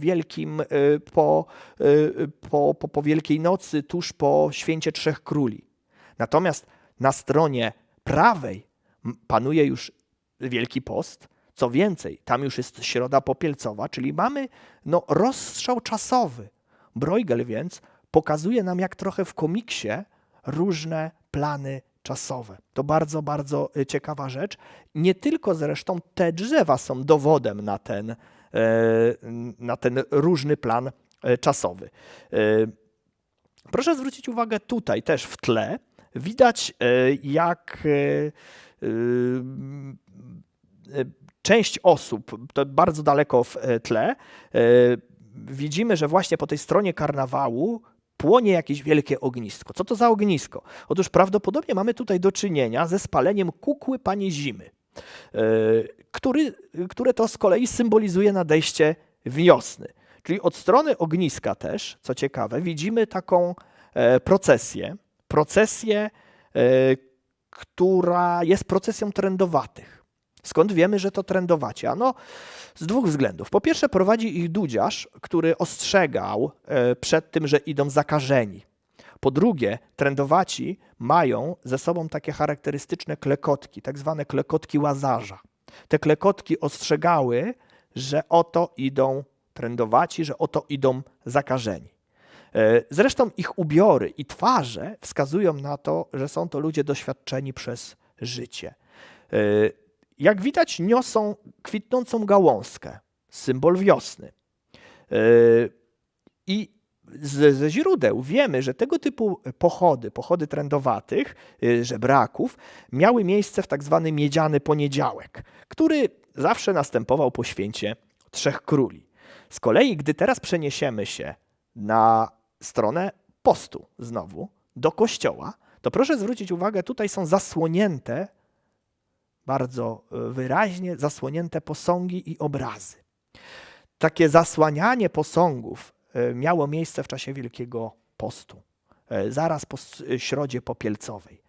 Speaker 1: Wielkiej Nocy, tuż po Święcie Trzech Króli. Natomiast na stronie prawej panuje już Wielki Post. Co więcej, tam już jest Środa Popielcowa, czyli mamy rozstrzał czasowy. Bruegel więc pokazuje nam jak trochę w komiksie różne plany czasowe. To bardzo, bardzo ciekawa rzecz. Nie tylko zresztą te drzewa są dowodem na ten różny plan czasowy. Proszę zwrócić uwagę tutaj też w tle. Widać jak część osób, to bardzo daleko w tle, widzimy, że właśnie po tej stronie karnawału płonie jakieś wielkie ognisko. Co to za ognisko? Otóż prawdopodobnie mamy tutaj do czynienia ze spaleniem kukły Pani Zimy, które to z kolei symbolizuje nadejście wiosny. Czyli od strony ogniska też, co ciekawe, widzimy taką procesję, która jest procesją trędowatych. Skąd wiemy, że to trędowaci? Ano, z dwóch względów. Po pierwsze, prowadzi ich dudziarz, który ostrzegał przed tym, że idą zakażeni. Po drugie, trędowaci mają ze sobą takie charakterystyczne klekotki, tak zwane klekotki Łazarza. Te klekotki ostrzegały, że oto idą trędowaci, że oto idą zakażeni. Zresztą ich ubiory i twarze wskazują na to, że są to ludzie doświadczeni przez życie. Jak widać, niosą kwitnącą gałązkę, symbol wiosny. I ze źródeł wiemy, że tego typu pochody trędowatych, żebraków, miały miejsce w tak zwany miedziany poniedziałek, który zawsze następował po Święcie Trzech Króli. Z kolei, gdy teraz przeniesiemy się na stronę postu znowu, do kościoła, to proszę zwrócić uwagę, tutaj są zasłonięte, bardzo wyraźnie zasłonięte posągi i obrazy. Takie zasłanianie posągów miało miejsce w czasie Wielkiego Postu, zaraz po Środzie Popielcowej.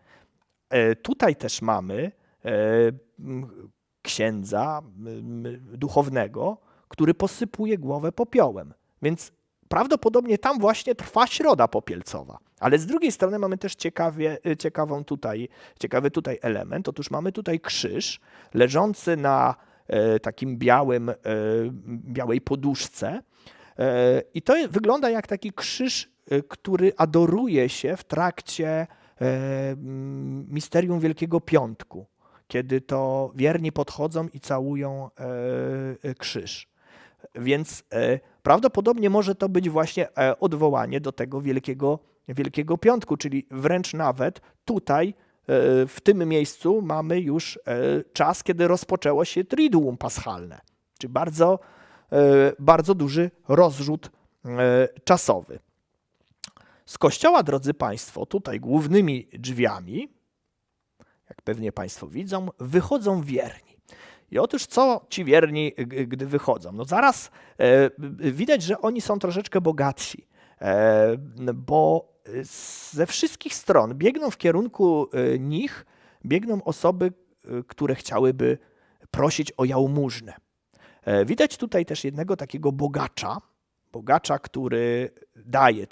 Speaker 1: Tutaj też mamy księdza duchownego, który posypuje głowę popiołem, więc prawdopodobnie tam właśnie trwa Środa Popielcowa. Ale z drugiej strony mamy też ciekawy tutaj element. Otóż mamy tutaj krzyż leżący na takim białej poduszce i to wygląda jak taki krzyż, który adoruje się w trakcie misterium Wielkiego Piątku, kiedy to wierni podchodzą i całują krzyż. Więc prawdopodobnie może to być właśnie odwołanie do tego Wielkiego Piątku, czyli wręcz nawet tutaj w tym miejscu mamy już czas, kiedy rozpoczęło się Triduum Paschalne, czyli bardzo, bardzo duży rozrzut czasowy. Z kościoła, drodzy Państwo, tutaj głównymi drzwiami, jak pewnie Państwo widzą, wychodzą wierni. I otóż co ci wierni, gdy wychodzą? No zaraz widać, że oni są troszeczkę bogatsi, bo ze wszystkich stron biegną w kierunku nich, biegną osoby, które chciałyby prosić o jałmużnę. Widać tutaj też jednego takiego bogacza, który daje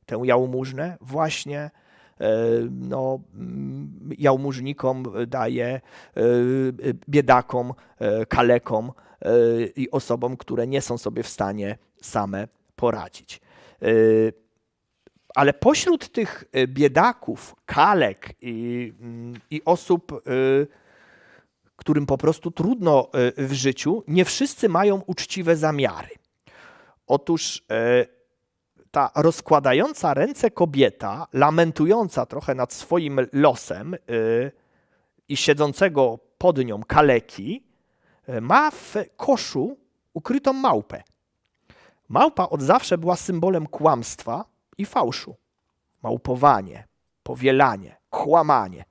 Speaker 1: tę jałmużnę właśnie jałmużnikom, daje biedakom, kalekom i osobom, które nie są sobie w stanie same poradzić. Ale pośród tych biedaków, kalek i osób, którym po prostu trudno w życiu, nie wszyscy mają uczciwe zamiary. Otóż ta rozkładająca ręce kobieta, lamentująca trochę nad swoim losem i siedzącego pod nią kaleki, ma w koszu ukrytą małpę. Małpa od zawsze była symbolem kłamstwa i fałszu. małpowanie, powielanie, kłamanie.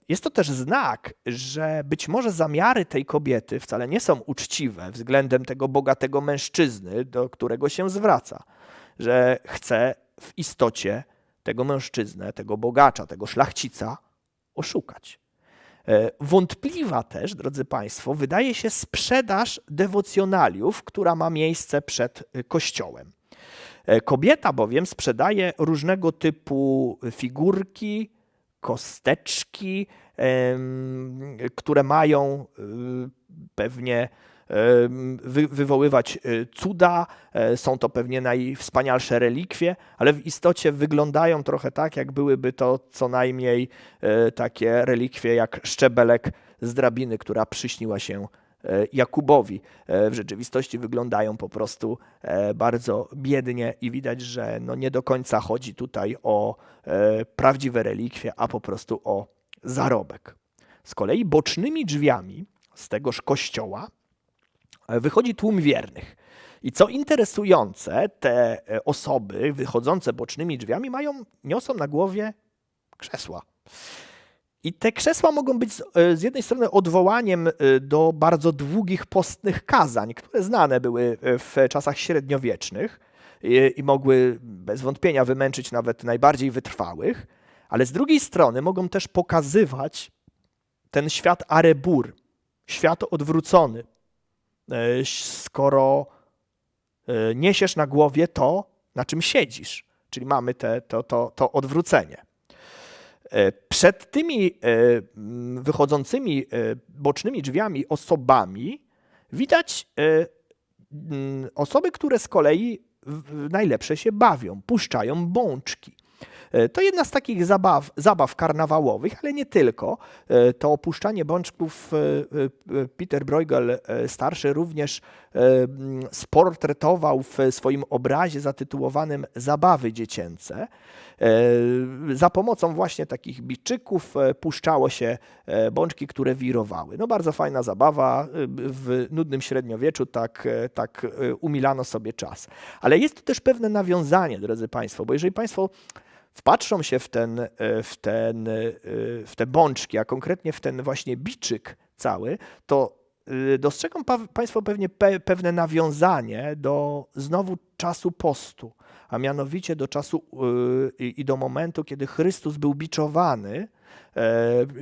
Speaker 1: Jest to też znak, że być może zamiary tej kobiety wcale nie są uczciwe względem tego bogatego mężczyzny, do którego się zwraca, że chce w istocie tego mężczyznę, tego bogacza, tego szlachcica oszukać. Wątpliwa też, drodzy Państwo, wydaje się sprzedaż dewocjonaliów, która ma miejsce przed kościołem. Kobieta bowiem sprzedaje różnego typu figurki, kosteczki, które mają pewnie wywoływać cuda, są to pewnie najwspanialsze relikwie, ale w istocie wyglądają trochę tak, jak byłyby to co najmniej takie relikwie jak szczebelek z drabiny, która przyśniła się Jakubowi. W rzeczywistości wyglądają po prostu bardzo biednie i widać, że no nie do końca chodzi tutaj o prawdziwe relikwie, a po prostu o zarobek. Z kolei bocznymi drzwiami z tegoż kościoła wychodzi tłum wiernych. I co interesujące, te osoby wychodzące bocznymi drzwiami niosą na głowie krzesła. I te krzesła mogą być z jednej strony odwołaniem do bardzo długich postnych kazań, które znane były w czasach średniowiecznych i mogły bez wątpienia wymęczyć nawet najbardziej wytrwałych, ale z drugiej strony mogą też pokazywać ten świat arebur, świat odwrócony. Skoro niesiesz na głowie to, na czym siedzisz, czyli mamy to odwrócenie. Przed tymi wychodzącymi bocznymi drzwiami osobami widać osoby, które z kolei najlepsze się bawią, puszczają bączki. To jedna z takich zabaw karnawałowych, ale nie tylko. To opuszczanie bączków Peter Bruegel starszy również sportretował w swoim obrazie zatytułowanym Zabawy dziecięce. Za pomocą właśnie takich biczyków puszczało się bączki, które wirowały. No bardzo fajna zabawa, w nudnym średniowieczu tak umilano sobie czas. Ale jest tu też pewne nawiązanie, drodzy Państwo, bo jeżeli Państwo wpatrzą się w te bączki, a konkretnie w ten właśnie biczyk cały, to dostrzegą Państwo pewnie pewne nawiązanie do znowu czasu postu, a mianowicie do czasu i do momentu, kiedy Chrystus był biczowany,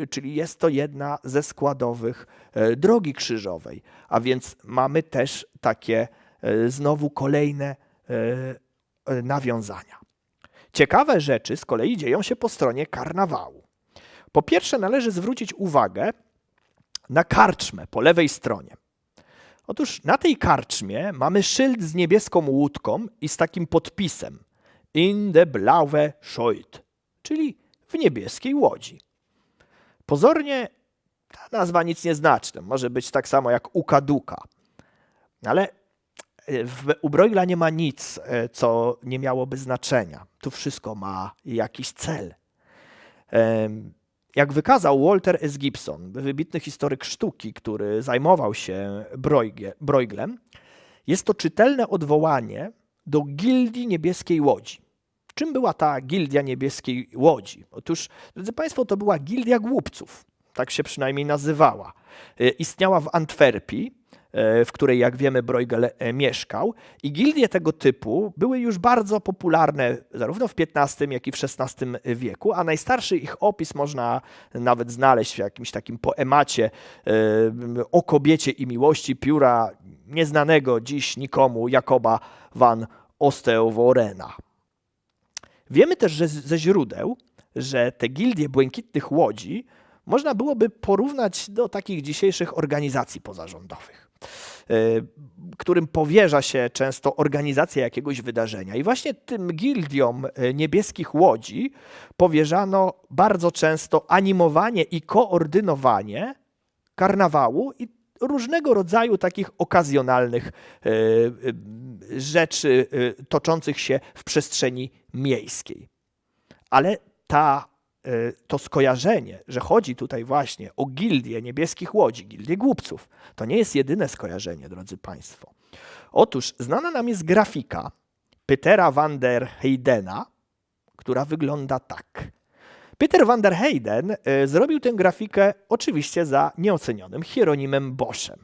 Speaker 1: czyli jest to jedna ze składowych drogi krzyżowej, a więc mamy też takie znowu kolejne nawiązania. Ciekawe rzeczy z kolei dzieją się po stronie karnawału. Po pierwsze należy zwrócić uwagę na karczmę po lewej stronie. Otóż na tej karczmie mamy szyld z niebieską łódką i z takim podpisem In de blauwe Scheut, czyli w niebieskiej łodzi. Pozornie ta nazwa nic nie znaczy, może być tak samo jak Ukaduka, ale u Bruegela nie ma nic, co nie miałoby znaczenia. Tu wszystko ma jakiś cel. Jak wykazał Walter S. Gibson, wybitny historyk sztuki, który zajmował się Bruegelem, jest to czytelne odwołanie do Gildii Niebieskiej Łodzi. Czym była ta Gildia Niebieskiej Łodzi? Otóż, drodzy Państwo, to była Gildia Głupców. Tak się przynajmniej nazywała. Istniała w Antwerpii, w której, jak wiemy, Bruegel mieszkał. I gildie tego typu były już bardzo popularne zarówno w XV, jak i w XVI wieku, a najstarszy ich opis można nawet znaleźć w jakimś takim poemacie o kobiecie i miłości pióra nieznanego dziś nikomu Jakoba van Osteovorena. Wiemy też ze źródeł, że te gildie błękitnych łodzi można byłoby porównać do takich dzisiejszych organizacji pozarządowych, którym powierza się często organizacja jakiegoś wydarzenia. I właśnie tym gildiom niebieskich łodzi powierzano bardzo często animowanie i koordynowanie karnawału i różnego rodzaju takich okazjonalnych rzeczy toczących się w przestrzeni miejskiej. Ale to skojarzenie, że chodzi tutaj właśnie o gildię niebieskich łodzi, gildię głupców, to nie jest jedyne skojarzenie, drodzy Państwo. Otóż znana nam jest grafika Petera van der Heydena, która wygląda tak. Peter van der Heyden zrobił tę grafikę oczywiście za nieocenionym Hieronimem Boschem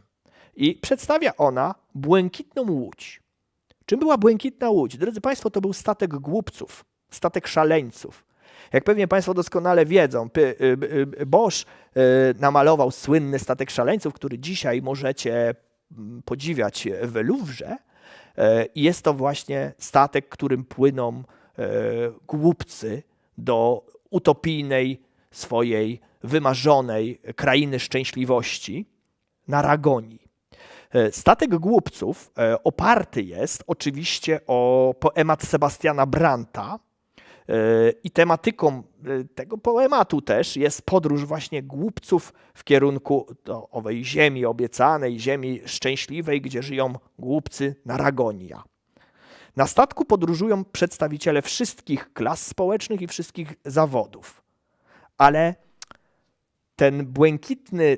Speaker 1: i przedstawia ona błękitną łódź. Czym była błękitna łódź? Drodzy Państwo, to był statek głupców, statek szaleńców. Jak pewnie Państwo doskonale wiedzą, Bosch namalował słynny statek szaleńców, który dzisiaj możecie podziwiać w Louvre. I jest to właśnie statek, którym płyną głupcy do utopijnej swojej wymarzonej krainy szczęśliwości na Ragonii. Statek głupców oparty jest oczywiście o poemat Sebastiana Branta i tematyką tego poematu też jest podróż właśnie głupców w kierunku do owej ziemi obiecanej, ziemi szczęśliwej, gdzie żyją głupcy na Ragonia. Na statku podróżują przedstawiciele wszystkich klas społecznych i wszystkich zawodów, ale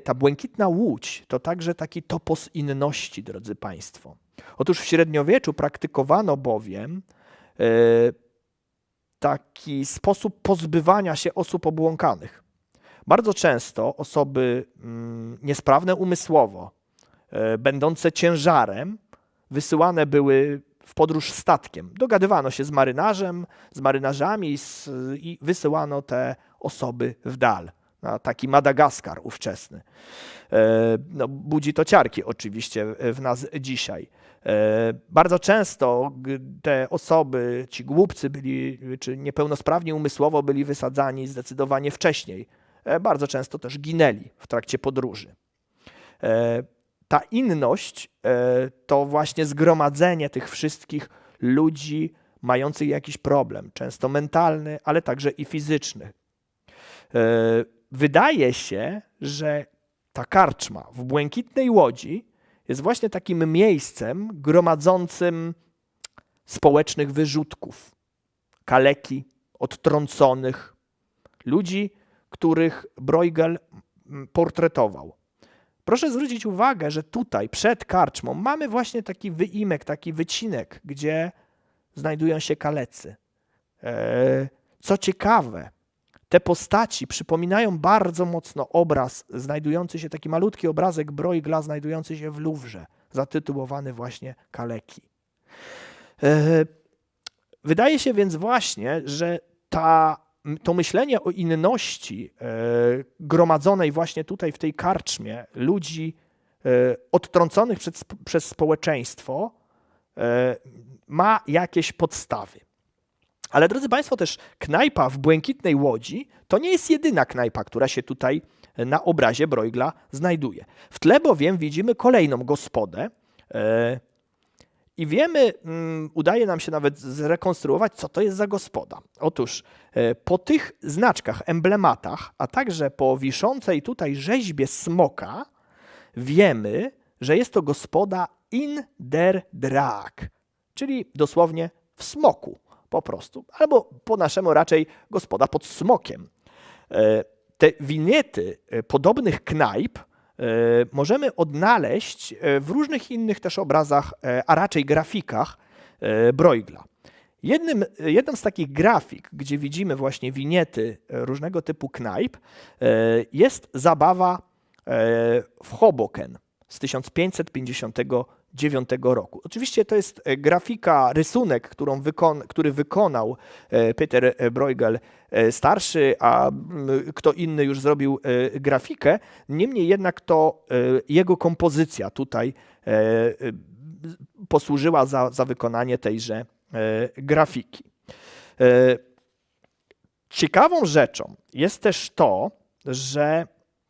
Speaker 1: ta błękitna łódź to także taki topos inności, drodzy Państwo. Otóż w średniowieczu praktykowano bowiem taki sposób pozbywania się osób obłąkanych. Bardzo często osoby niesprawne umysłowo, będące ciężarem, wysyłane były w podróż statkiem. Dogadywano się z marynarzami i wysyłano te osoby w dal. Na taki Madagaskar ówczesny. Budzi to ciarki oczywiście w nas dzisiaj. Bardzo często te osoby, ci głupcy byli, czy niepełnosprawni umysłowo byli wysadzani zdecydowanie wcześniej. Bardzo często też ginęli w trakcie podróży. Ta inność to właśnie zgromadzenie tych wszystkich ludzi mających jakiś problem, często mentalny, ale także i fizyczny. Wydaje się, że ta karczma w błękitnej łodzi jest właśnie takim miejscem gromadzącym społecznych wyrzutków, kaleki, odtrąconych, ludzi, których Bruegel portretował. Proszę zwrócić uwagę, że tutaj przed karczmą mamy właśnie taki wyimek, taki wycinek, gdzie znajdują się kalecy. Co ciekawe, te postaci przypominają bardzo mocno obraz znajdujący się, taki malutki obrazek Bruegela znajdujący się w Louvre, zatytułowany właśnie Kaleki. Wydaje się więc właśnie, że to myślenie o inności gromadzonej właśnie tutaj w tej karczmie ludzi odtrąconych przez społeczeństwo ma jakieś podstawy. Ale drodzy Państwo, też knajpa w błękitnej łodzi to nie jest jedyna knajpa, która się tutaj na obrazie Bruegela znajduje. W tle bowiem widzimy kolejną gospodę i wiemy, udaje nam się nawet zrekonstruować, co to jest za gospoda. Otóż po tych znaczkach, emblematach, a także po wiszącej tutaj rzeźbie smoka wiemy, że jest to gospoda in der Draak, czyli dosłownie w smoku. Po prostu, albo po naszemu raczej gospoda pod smokiem. Te winiety podobnych knajp możemy odnaleźć w różnych innych też obrazach, a raczej grafikach Bruegela. Jedną z takich grafik, gdzie widzimy właśnie winiety różnego typu knajp, jest zabawa w Hoboken z 1559 roku. Oczywiście to jest grafika, rysunek, który wykonał Peter Bruegel starszy, a kto inny już zrobił grafikę. Niemniej jednak to jego kompozycja tutaj posłużyła za wykonanie tejże grafiki. Ciekawą rzeczą jest też to, że,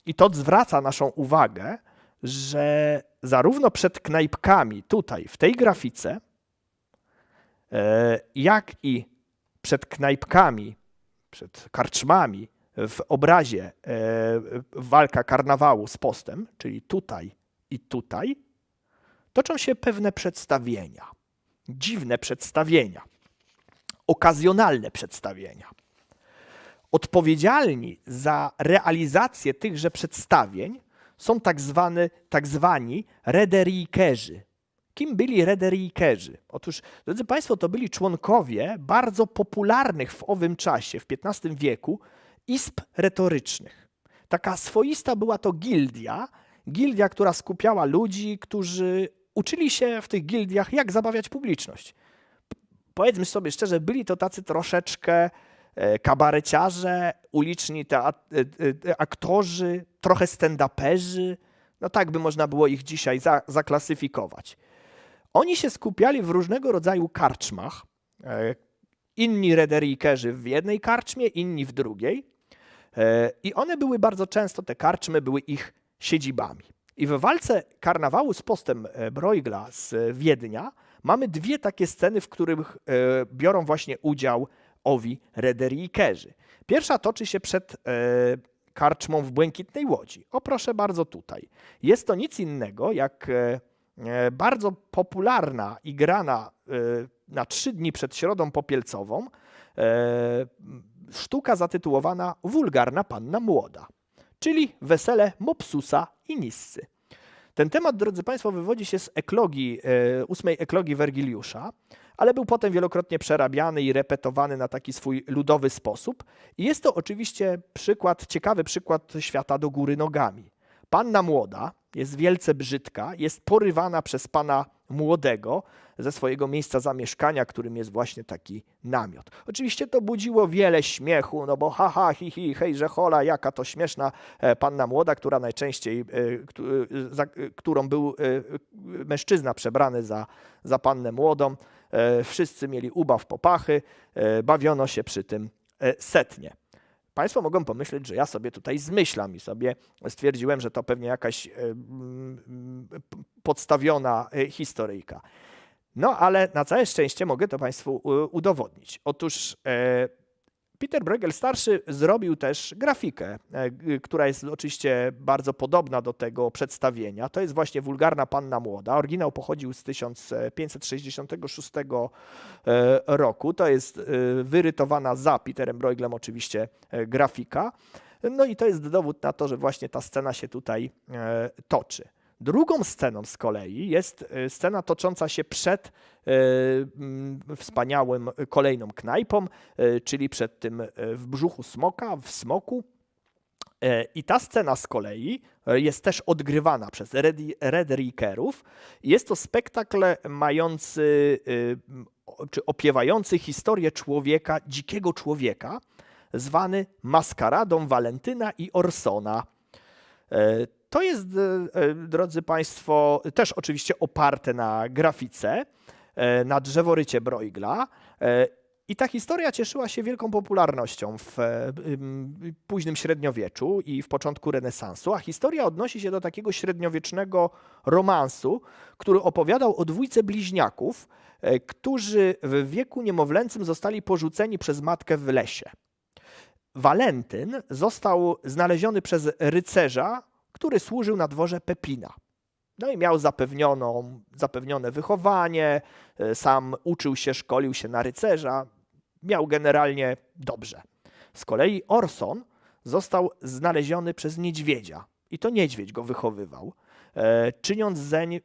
Speaker 1: i to zwraca naszą uwagę, że zarówno przed knajpkami tutaj w tej grafice, jak i przed knajpkami, przed karczmami w obrazie walka karnawału z postem, czyli tutaj i tutaj, toczą się pewne przedstawienia, dziwne przedstawienia, okazjonalne przedstawienia. Odpowiedzialni za realizację tychże przedstawień są tak zwani rederikerzy, Kim byli Rederikerzy? Otóż, drodzy Państwo, to byli członkowie bardzo popularnych w owym czasie, w XV wieku, izb retorycznych. Taka swoista była to gildia, która skupiała ludzi, którzy uczyli się w tych gildiach, jak zabawiać publiczność. Powiedzmy sobie szczerze, byli to tacy troszeczkę kabareciarze, uliczni aktorzy, trochę stand-uperzy. No tak by można było ich dzisiaj zaklasyfikować. Oni się skupiali w różnego rodzaju karczmach. Inni rederikerzy w jednej karczmie, inni w drugiej. I one były bardzo często, te karczmy były ich siedzibami. I w walce karnawału z postem Bruegla z Wiednia mamy dwie takie sceny, w których biorą właśnie udział owi rederikerzy. Pierwsza toczy się przed karczmą w Błękitnej Łodzi. O, proszę bardzo, tutaj. Jest to nic innego jak bardzo popularna i grana na 3 dni przed Środą Popielcową sztuka zatytułowana Wulgarna Panna Młoda, czyli wesele Mopsusa i Nissy. Ten temat, drodzy Państwo, wywodzi się z eklogii, 8 eklogii Wergiliusza, ale był potem wielokrotnie przerabiany i repetowany na taki swój ludowy sposób. I jest to oczywiście ciekawy przykład świata do góry nogami. Panna młoda jest wielce brzydka, jest porywana przez pana młodego ze swojego miejsca zamieszkania, którym jest właśnie taki namiot. Oczywiście to budziło wiele śmiechu, no bo ha, hi, hi, hejże hola, jaka to śmieszna panna młoda, która najczęściej, którą był mężczyzna przebrany za pannę młodą. Wszyscy mieli ubaw popachy, bawiono się przy tym setnie. Państwo mogą pomyśleć, że ja sobie tutaj zmyślam i sobie stwierdziłem, że to pewnie jakaś podstawiona historyjka. No ale na całe szczęście mogę to Państwu udowodnić. Otóż Peter Bruegel starszy zrobił też grafikę, która jest oczywiście bardzo podobna do tego przedstawienia. To jest właśnie Wulgarna Panna Młoda. Oryginał pochodził z 1566 roku. To jest wyrytowana za Peterem Brueglem oczywiście grafika. No i to jest dowód na to, że właśnie ta scena się tutaj toczy. Drugą sceną z kolei jest scena tocząca się przed wspaniałym kolejną knajpą, czyli przed tym w brzuchu smoka, w smoku. I ta scena z kolei jest też odgrywana przez rederikerów. Jest to spektakl mający, czy opiewający historię człowieka, dzikiego człowieka, zwany maskaradą Walentyna i Orsona. To jest, drodzy Państwo, też oczywiście oparte na grafice, na drzeworycie Bruegla. I ta historia cieszyła się wielką popularnością w późnym średniowieczu i w początku renesansu, a historia odnosi się do takiego średniowiecznego romansu, który opowiadał o dwójce bliźniaków, którzy w wieku niemowlęcym zostali porzuceni przez matkę w lesie. Walentyn został znaleziony przez rycerza, który służył na dworze Pepina. No i miał zapewnione wychowanie, sam uczył się, szkolił się na rycerza, miał generalnie dobrze. Z kolei Orson został znaleziony przez niedźwiedzia i to niedźwiedź go wychowywał, czyniąc zeń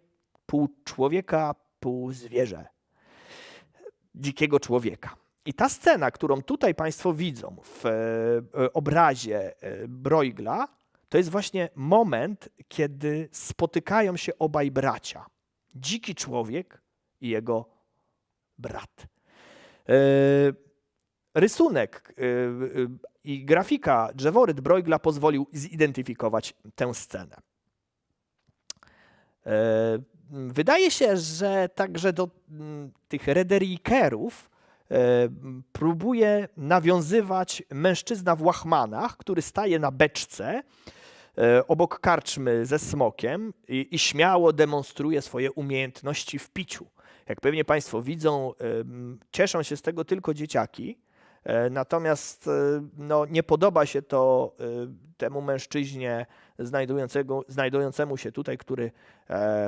Speaker 1: pół człowieka, pół zwierzę, dzikiego człowieka. I ta scena, którą tutaj Państwo widzą w obrazie Bruegla, to jest właśnie moment, kiedy spotykają się obaj bracia. Dziki człowiek i jego brat. Rysunek i grafika, drzeworyt Bruegla pozwolił zidentyfikować tę scenę. Wydaje się, że także do tych rederikerów próbuje nawiązywać mężczyzna w łachmanach, który staje na beczce obok karczmy ze smokiem i śmiało demonstruje swoje umiejętności w piciu. Jak pewnie Państwo widzą, cieszą się z tego tylko dzieciaki, natomiast no, nie podoba się to temu mężczyźnie znajdującemu się tutaj, który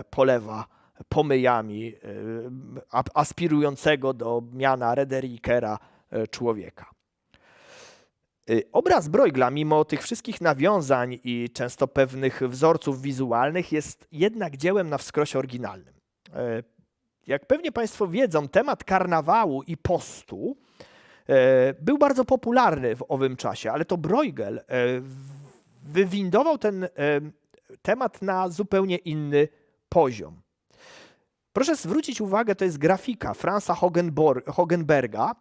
Speaker 1: polewa pomyjami aspirującego do miana rederikera człowieka. Obraz Bruegla, mimo tych wszystkich nawiązań i często pewnych wzorców wizualnych, jest jednak dziełem na wskroś oryginalnym. Jak pewnie Państwo wiedzą, temat karnawału i postu był bardzo popularny w owym czasie, ale to Bruegel wywindował ten temat na zupełnie inny poziom. Proszę zwrócić uwagę, to jest grafika Franza Hogenberga,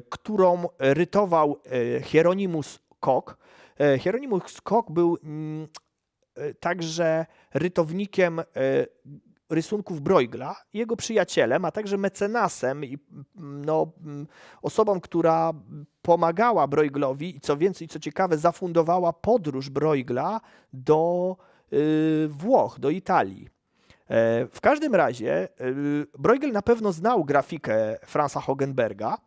Speaker 1: którą rytował Hieronymus Koch. Hieronymus Koch był także rytownikiem rysunków Bruegla, jego przyjacielem, a także mecenasem i osobą, która pomagała Brueglowi i co więcej, co ciekawe, zafundowała podróż Bruegla do Włoch, do Italii. W każdym razie Bruegel na pewno znał grafikę Franza Hogenberga,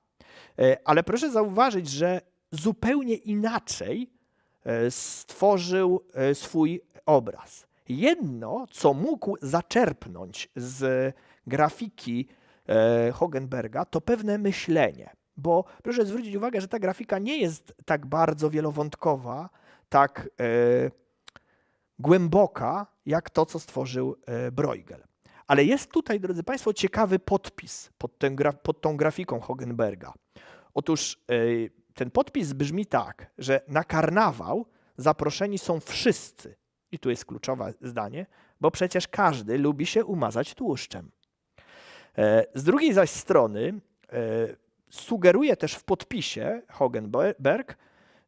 Speaker 1: ale proszę zauważyć, że zupełnie inaczej stworzył swój obraz. Jedno, co mógł zaczerpnąć z grafiki Hogenberga, to pewne myślenie. Bo proszę zwrócić uwagę, że ta grafika nie jest tak bardzo wielowątkowa, tak głęboka, jak to, co stworzył Bruegel. Ale jest tutaj, drodzy Państwo, ciekawy podpis pod tą grafiką Hogenberga. Otóż ten podpis brzmi tak, że na karnawał zaproszeni są wszyscy. I tu jest kluczowe zdanie, bo przecież każdy lubi się umazać tłuszczem. Z drugiej zaś strony sugeruje też w podpisie Hogenberg,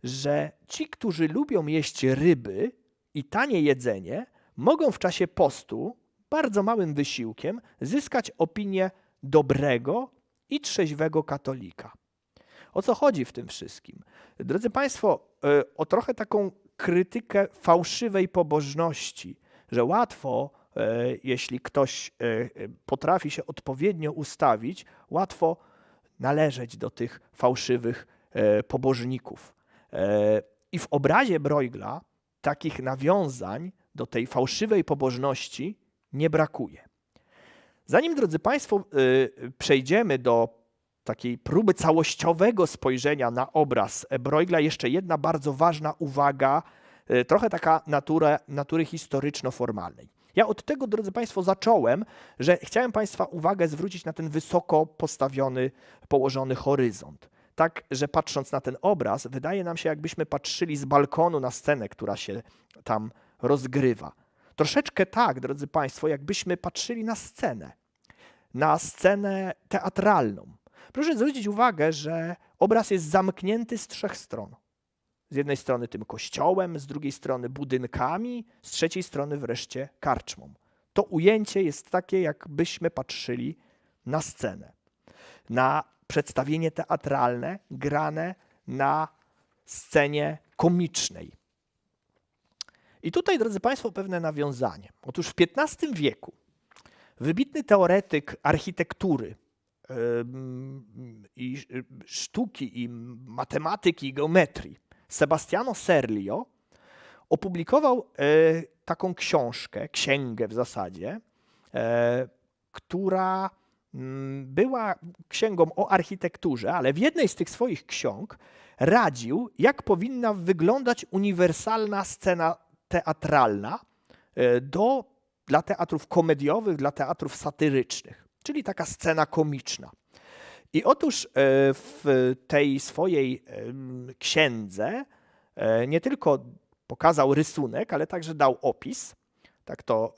Speaker 1: że ci, którzy lubią jeść ryby i tanie jedzenie, mogą w czasie postu bardzo małym wysiłkiem zyskać opinię dobrego i trzeźwego katolika. O co chodzi w tym wszystkim? Drodzy Państwo, o trochę taką krytykę fałszywej pobożności, że łatwo, jeśli ktoś potrafi się odpowiednio ustawić, łatwo należeć do tych fałszywych pobożników. I w obrazie Bruegla takich nawiązań do tej fałszywej pobożności nie brakuje. Zanim, drodzy Państwo, przejdziemy do takiej próby całościowego spojrzenia na obraz Bruegla, jeszcze jedna bardzo ważna uwaga, trochę taka natury historyczno-formalnej. Ja od tego, drodzy Państwo, zacząłem, że chciałem Państwa uwagę zwrócić na ten wysoko postawiony, położony horyzont. Tak, że patrząc na ten obraz, wydaje nam się, jakbyśmy patrzyli z balkonu na scenę, która się tam rozgrywa. Troszeczkę tak, drodzy Państwo, jakbyśmy patrzyli na scenę teatralną. Proszę zwrócić uwagę, że obraz jest zamknięty z trzech stron. Z jednej strony tym kościołem, z drugiej strony budynkami, z trzeciej strony wreszcie karczmą. To ujęcie jest takie, jakbyśmy patrzyli na scenę, na przedstawienie teatralne grane na scenie komicznej. I tutaj, drodzy Państwo, pewne nawiązanie. Otóż w XV wieku wybitny teoretyk architektury i sztuki, i matematyki, i geometrii Sebastiano Serlio opublikował taką księgę w zasadzie, która była księgą o architekturze, ale w jednej z tych swoich ksiąg radził, jak powinna wyglądać uniwersalna scena teatralna dla teatrów komediowych, dla teatrów satyrycznych, czyli taka scena komiczna. I otóż w tej swojej księdze nie tylko pokazał rysunek, ale także dał opis. Tak to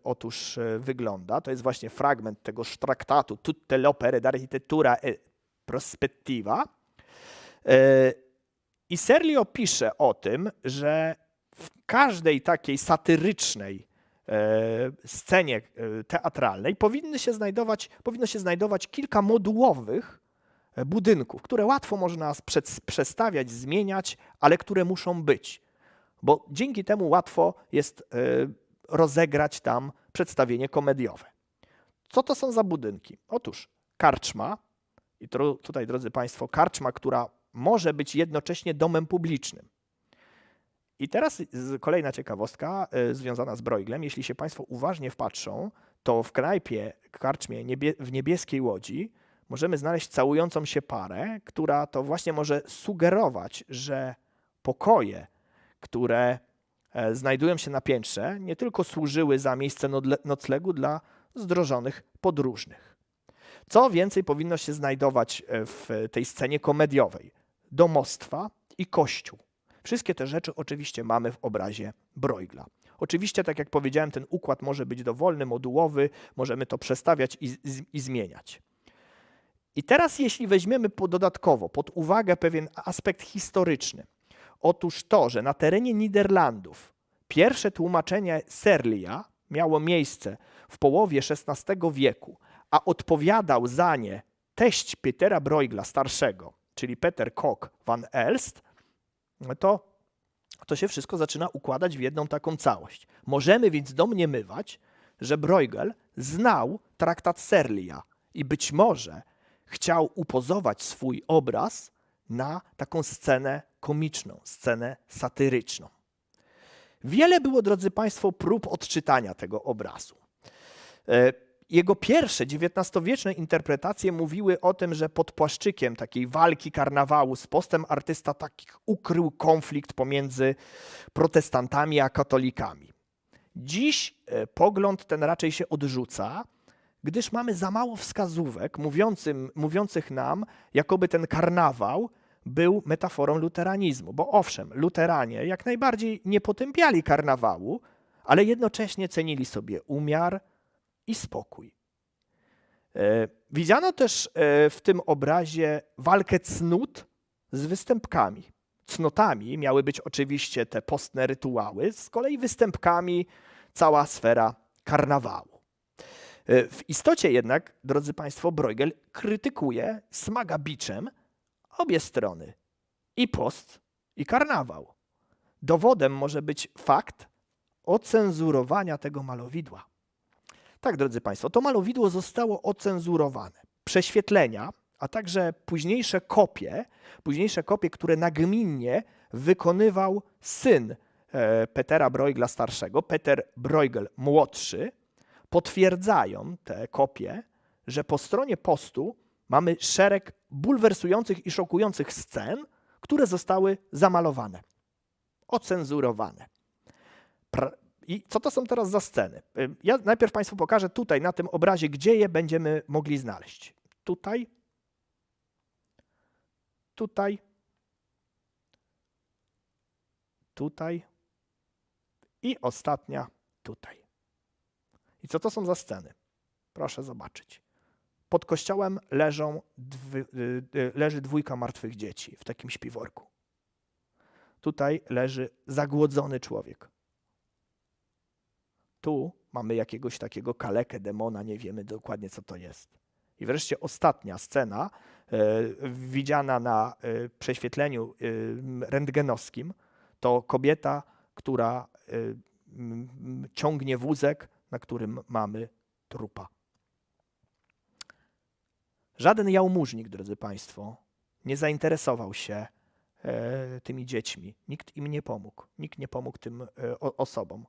Speaker 1: otóż wygląda. To jest właśnie fragment tegoż traktatu Tutte le opere d'architettura e prospettiva. I Serlio pisze o tym, że w każdej takiej satyrycznej scenie teatralnej powinno się znajdować kilka modułowych budynków, które łatwo można przestawiać, zmieniać, ale które muszą być, bo dzięki temu łatwo jest rozegrać tam przedstawienie komediowe. Co to są za budynki? Otóż karczma, i tutaj, drodzy Państwo, karczma, która może być jednocześnie domem publicznym. I teraz kolejna ciekawostka związana z Brueglem. Jeśli się Państwo uważnie wpatrzą, to w knajpie, karczmie w Niebieskiej Łodzi możemy znaleźć całującą się parę, która to właśnie może sugerować, że pokoje, które znajdują się na piętrze, nie tylko służyły za miejsce noclegu dla zdrożonych podróżnych. Co więcej powinno się znajdować w tej scenie komediowej? Domostwa i kościół. Wszystkie te rzeczy oczywiście mamy w obrazie Bruegla. Oczywiście, tak jak powiedziałem, ten układ może być dowolny, modułowy, możemy to przestawiać i zmieniać. I teraz jeśli weźmiemy dodatkowo pod uwagę pewien aspekt historyczny, otóż to, że na terenie Niderlandów pierwsze tłumaczenie Serlia miało miejsce w połowie XVI wieku, a odpowiadał za nie teść Petera Bruegla starszego, czyli Peter Kok van Elst, to się wszystko zaczyna układać w jedną taką całość. Możemy więc domniemywać, że Bruegel znał traktat Serlia i być może chciał upozować swój obraz na taką scenę komiczną, scenę satyryczną. Wiele było, drodzy Państwo, prób odczytania tego obrazu. Jego pierwsze XIX-wieczne interpretacje mówiły o tym, że pod płaszczykiem takiej walki karnawału z postem artysta takich ukrył konflikt pomiędzy protestantami a katolikami. Dziś pogląd ten raczej się odrzuca, gdyż mamy za mało wskazówek mówiących nam, jakoby ten karnawał był metaforą luteranizmu. Bo owszem, luteranie jak najbardziej nie potępiali karnawału, ale jednocześnie cenili sobie umiar i spokój. Widziano też w tym obrazie walkę cnót z występkami. Cnotami miały być oczywiście te postne rytuały, z kolei występkami cała sfera karnawału. W istocie jednak, drodzy Państwo, Bruegel krytykuje, smaga biczem obie strony, i post, i karnawał. Dowodem może być fakt ocenzurowania tego malowidła. Tak, drodzy Państwo, to malowidło zostało ocenzurowane. Prześwietlenia, a także późniejsze kopie, które nagminnie wykonywał syn Petera Bruegla starszego, Peter Bruegel młodszy, potwierdzają te kopie, że po stronie postu mamy szereg bulwersujących i szokujących scen, które zostały zamalowane, ocenzurowane. I co to są teraz za sceny? Ja najpierw Państwu pokażę tutaj na tym obrazie, gdzie je będziemy mogli znaleźć. Tutaj, tutaj, tutaj i ostatnia tutaj. I co to są za sceny? Proszę zobaczyć. Pod kościołem leży dwójka martwych dzieci w takim śpiworku. Tutaj leży zagłodzony człowiek. Tu mamy jakiegoś takiego kalekę, demona, nie wiemy dokładnie, co to jest. I wreszcie ostatnia scena, widziana na prześwietleniu rentgenowskim, to kobieta, która ciągnie wózek, na którym mamy trupa. Żaden jałmużnik, drodzy Państwo, nie zainteresował się tymi dziećmi. Nikt im nie pomógł. Nikt nie pomógł tym osobom.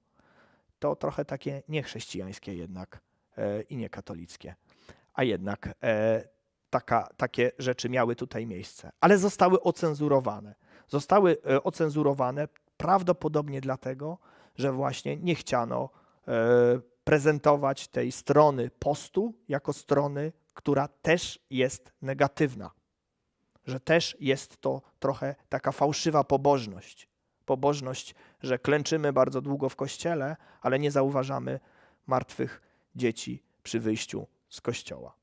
Speaker 1: To trochę takie niechrześcijańskie jednak i niekatolickie. A jednak takie rzeczy miały tutaj miejsce. Ale zostały ocenzurowane. Zostały ocenzurowane prawdopodobnie dlatego, że właśnie nie chciano prezentować tej strony postu jako strony, która też jest negatywna. Że też jest to trochę taka fałszywa pobożność. Pobożność, że klęczymy bardzo długo w kościele, ale nie zauważamy martwych dzieci przy wyjściu z kościoła.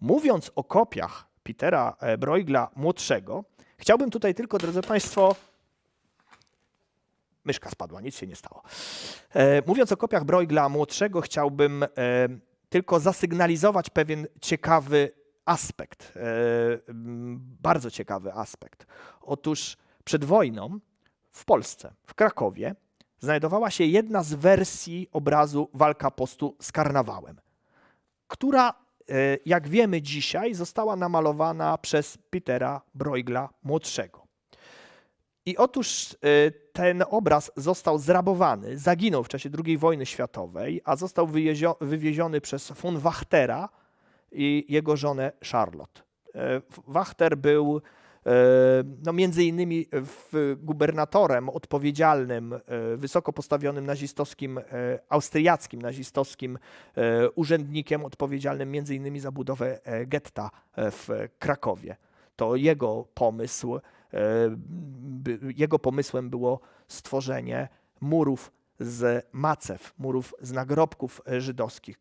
Speaker 1: Mówiąc o kopiach Petera Bruegla młodszego, chciałbym tutaj tylko, drodzy Państwo, myszka spadła, nic się nie stało. Mówiąc o kopiach Bruegla młodszego, chciałbym tylko zasygnalizować pewien ciekawy aspekt, bardzo ciekawy aspekt. Otóż przed wojną w Polsce, w Krakowie, znajdowała się jedna z wersji obrazu Walka postu z karnawałem, która, jak wiemy dzisiaj, została namalowana przez Petera Bruegla młodszego. I otóż ten obraz został zrabowany, zaginął w czasie II wojny światowej, a został wywieziony przez von Wachtera i jego żonę Charlotte. Wachter był no między innymi gubernatorem odpowiedzialnym, wysoko postawionym nazistowskim, austriackim nazistowskim urzędnikiem odpowiedzialnym między innymi za budowę getta w Krakowie. To jego pomysłem było stworzenie murów z macew, murów z nagrobków żydowskich,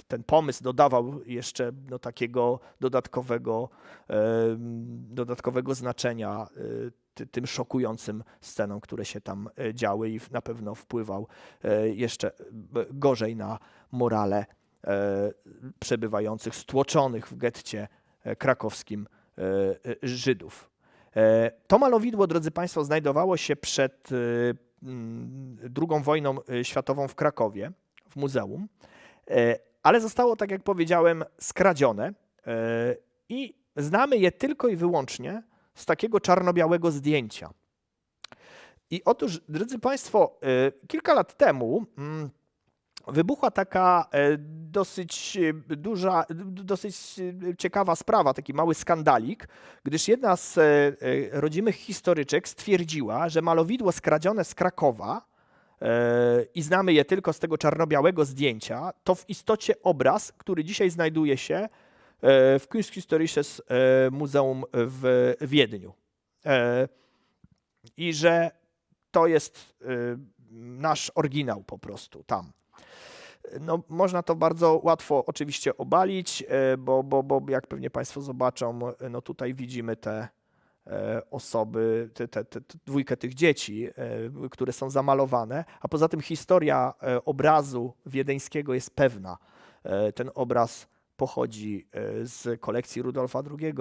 Speaker 1: ten pomysł dodawał jeszcze takiego dodatkowego znaczenia tym szokującym scenom, które się tam działy i na pewno wpływał jeszcze gorzej na morale przebywających, stłoczonych w getcie krakowskim Żydów. To malowidło, drodzy Państwo, znajdowało się przed II wojną światową w Krakowie, w muzeum, ale zostało, tak jak powiedziałem, skradzione i znamy je tylko i wyłącznie z takiego czarno-białego zdjęcia. I otóż, drodzy Państwo, kilka lat temu wybuchła taka dosyć duża, dosyć ciekawa sprawa, taki mały skandalik, gdyż jedna z rodzimych historyczek stwierdziła, że malowidło skradzione z Krakowa i znamy je tylko z tego czarno-białego zdjęcia, to w istocie obraz, który dzisiaj znajduje się w Kunsthistorisches Muzeum w Wiedniu. I że to jest nasz oryginał po prostu tam. No, można to bardzo łatwo oczywiście obalić, bo jak pewnie Państwo zobaczą, no tutaj widzimy te osoby, dwójkę tych dzieci, które są zamalowane, a poza tym historia obrazu wiedeńskiego jest pewna. Ten obraz pochodzi z kolekcji Rudolfa II,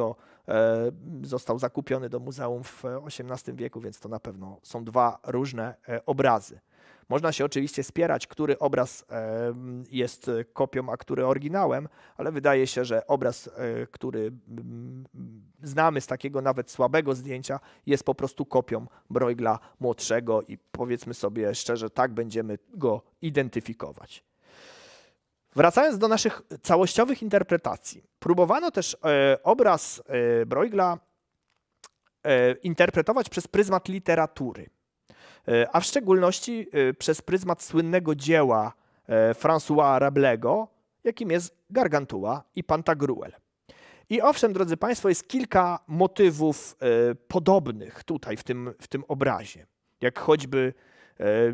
Speaker 1: został zakupiony do muzeum w XVIII wieku, więc to na pewno są dwa różne obrazy. Można się oczywiście spierać, który obraz jest kopią, a który oryginałem, ale wydaje się, że obraz, który znamy z takiego nawet słabego zdjęcia, jest po prostu kopią Bruegla młodszego i powiedzmy sobie szczerze, tak będziemy go identyfikować. Wracając do naszych całościowych interpretacji, próbowano też obraz Bruegla interpretować przez pryzmat literatury, a w szczególności przez pryzmat słynnego dzieła Françoisa Rabelaise'ego, jakim jest Gargantua i Pantagruel. I owszem, drodzy Państwo, jest kilka motywów podobnych tutaj w tym obrazie, jak choćby,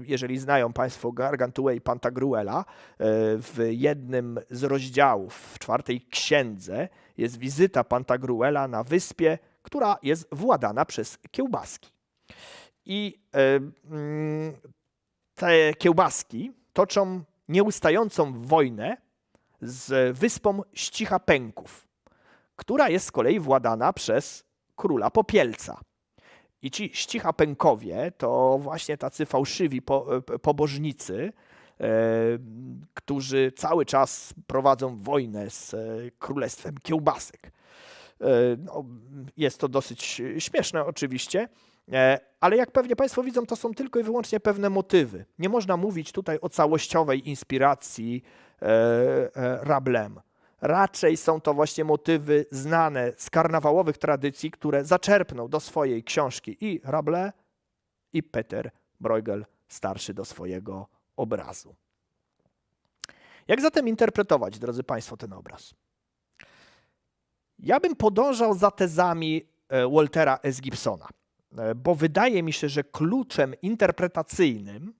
Speaker 1: jeżeli znają Państwo Gargantuę i Pantagruela, w jednym z rozdziałów w czwartej księdze jest wizyta Pantagruela na wyspie, która jest władana przez kiełbaski. I te kiełbaski toczą nieustającą wojnę z wyspą Ścicha-Pęków, która jest z kolei władana przez króla Popielca. I ci Ścicha-Pękowie to właśnie tacy fałszywi pobożnicy, którzy cały czas prowadzą wojnę z królestwem kiełbasek. No, jest to dosyć śmieszne oczywiście, ale jak pewnie Państwo widzą, to są tylko i wyłącznie pewne motywy. Nie można mówić tutaj o całościowej inspiracji Rabelaisem. Raczej są to właśnie motywy znane z karnawałowych tradycji, które zaczerpnął do swojej książki i Rabelais, i Peter Bruegel starszy do swojego obrazu. Jak zatem interpretować, drodzy Państwo, ten obraz? Ja bym podążał za tezami Waltera S. Gibsona, bo wydaje mi się, że kluczem interpretacyjnym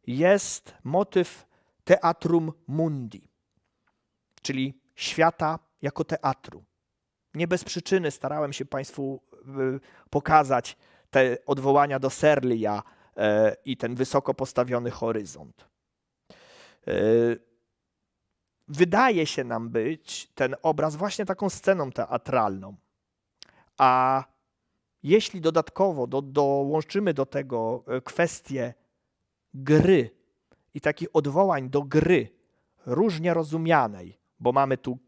Speaker 1: jest motyw Theatrum Mundi, czyli świata jako teatru. Nie bez przyczyny starałem się Państwu pokazać te odwołania do Serlia i ten wysoko postawiony horyzont. Wydaje się nam być ten obraz właśnie taką sceną teatralną. A jeśli dodatkowo dołączymy do tego kwestię gry i takich odwołań do gry różnie rozumianej, bo mamy tu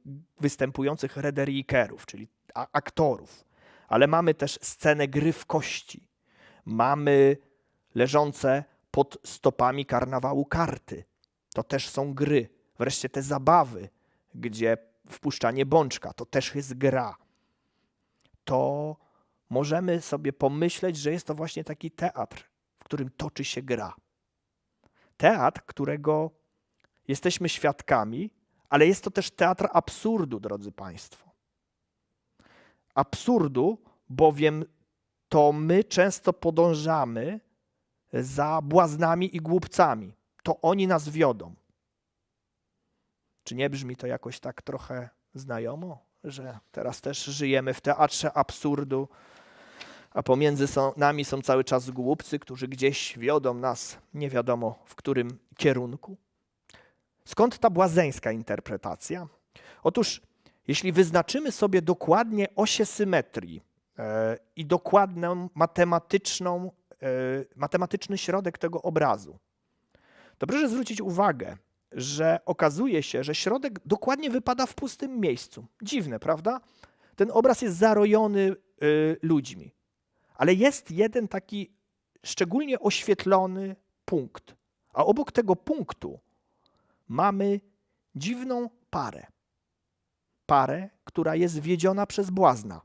Speaker 1: występujących rederykerów, czyli aktorów, ale mamy też scenę gry w kości. Mamy leżące pod stopami karnawału karty. To też są gry. Wreszcie te zabawy, gdzie wpuszczanie bączka, to też jest gra. to możemy sobie pomyśleć, że jest to właśnie taki teatr, w którym toczy się gra. Teatr, którego jesteśmy świadkami, ale jest to też teatr absurdu, drodzy Państwo. Absurdu, bowiem to my często podążamy za błaznami i głupcami. To oni nas wiodą. Czy nie brzmi to jakoś tak trochę znajomo, że teraz też żyjemy w teatrze absurdu, a pomiędzy nami są cały czas głupcy, którzy gdzieś wiodą nas nie wiadomo w którym kierunku? Skąd ta błazeńska interpretacja? Otóż, jeśli wyznaczymy sobie dokładnie osię symetrii i dokładną matematyczny środek tego obrazu, to proszę zwrócić uwagę, że okazuje się, że środek dokładnie wypada w pustym miejscu. Dziwne, prawda? Ten obraz jest zarojony ludźmi, ale jest jeden taki szczególnie oświetlony punkt, a obok tego punktu mamy dziwną parę. Parę, która jest wiedziona przez błazna.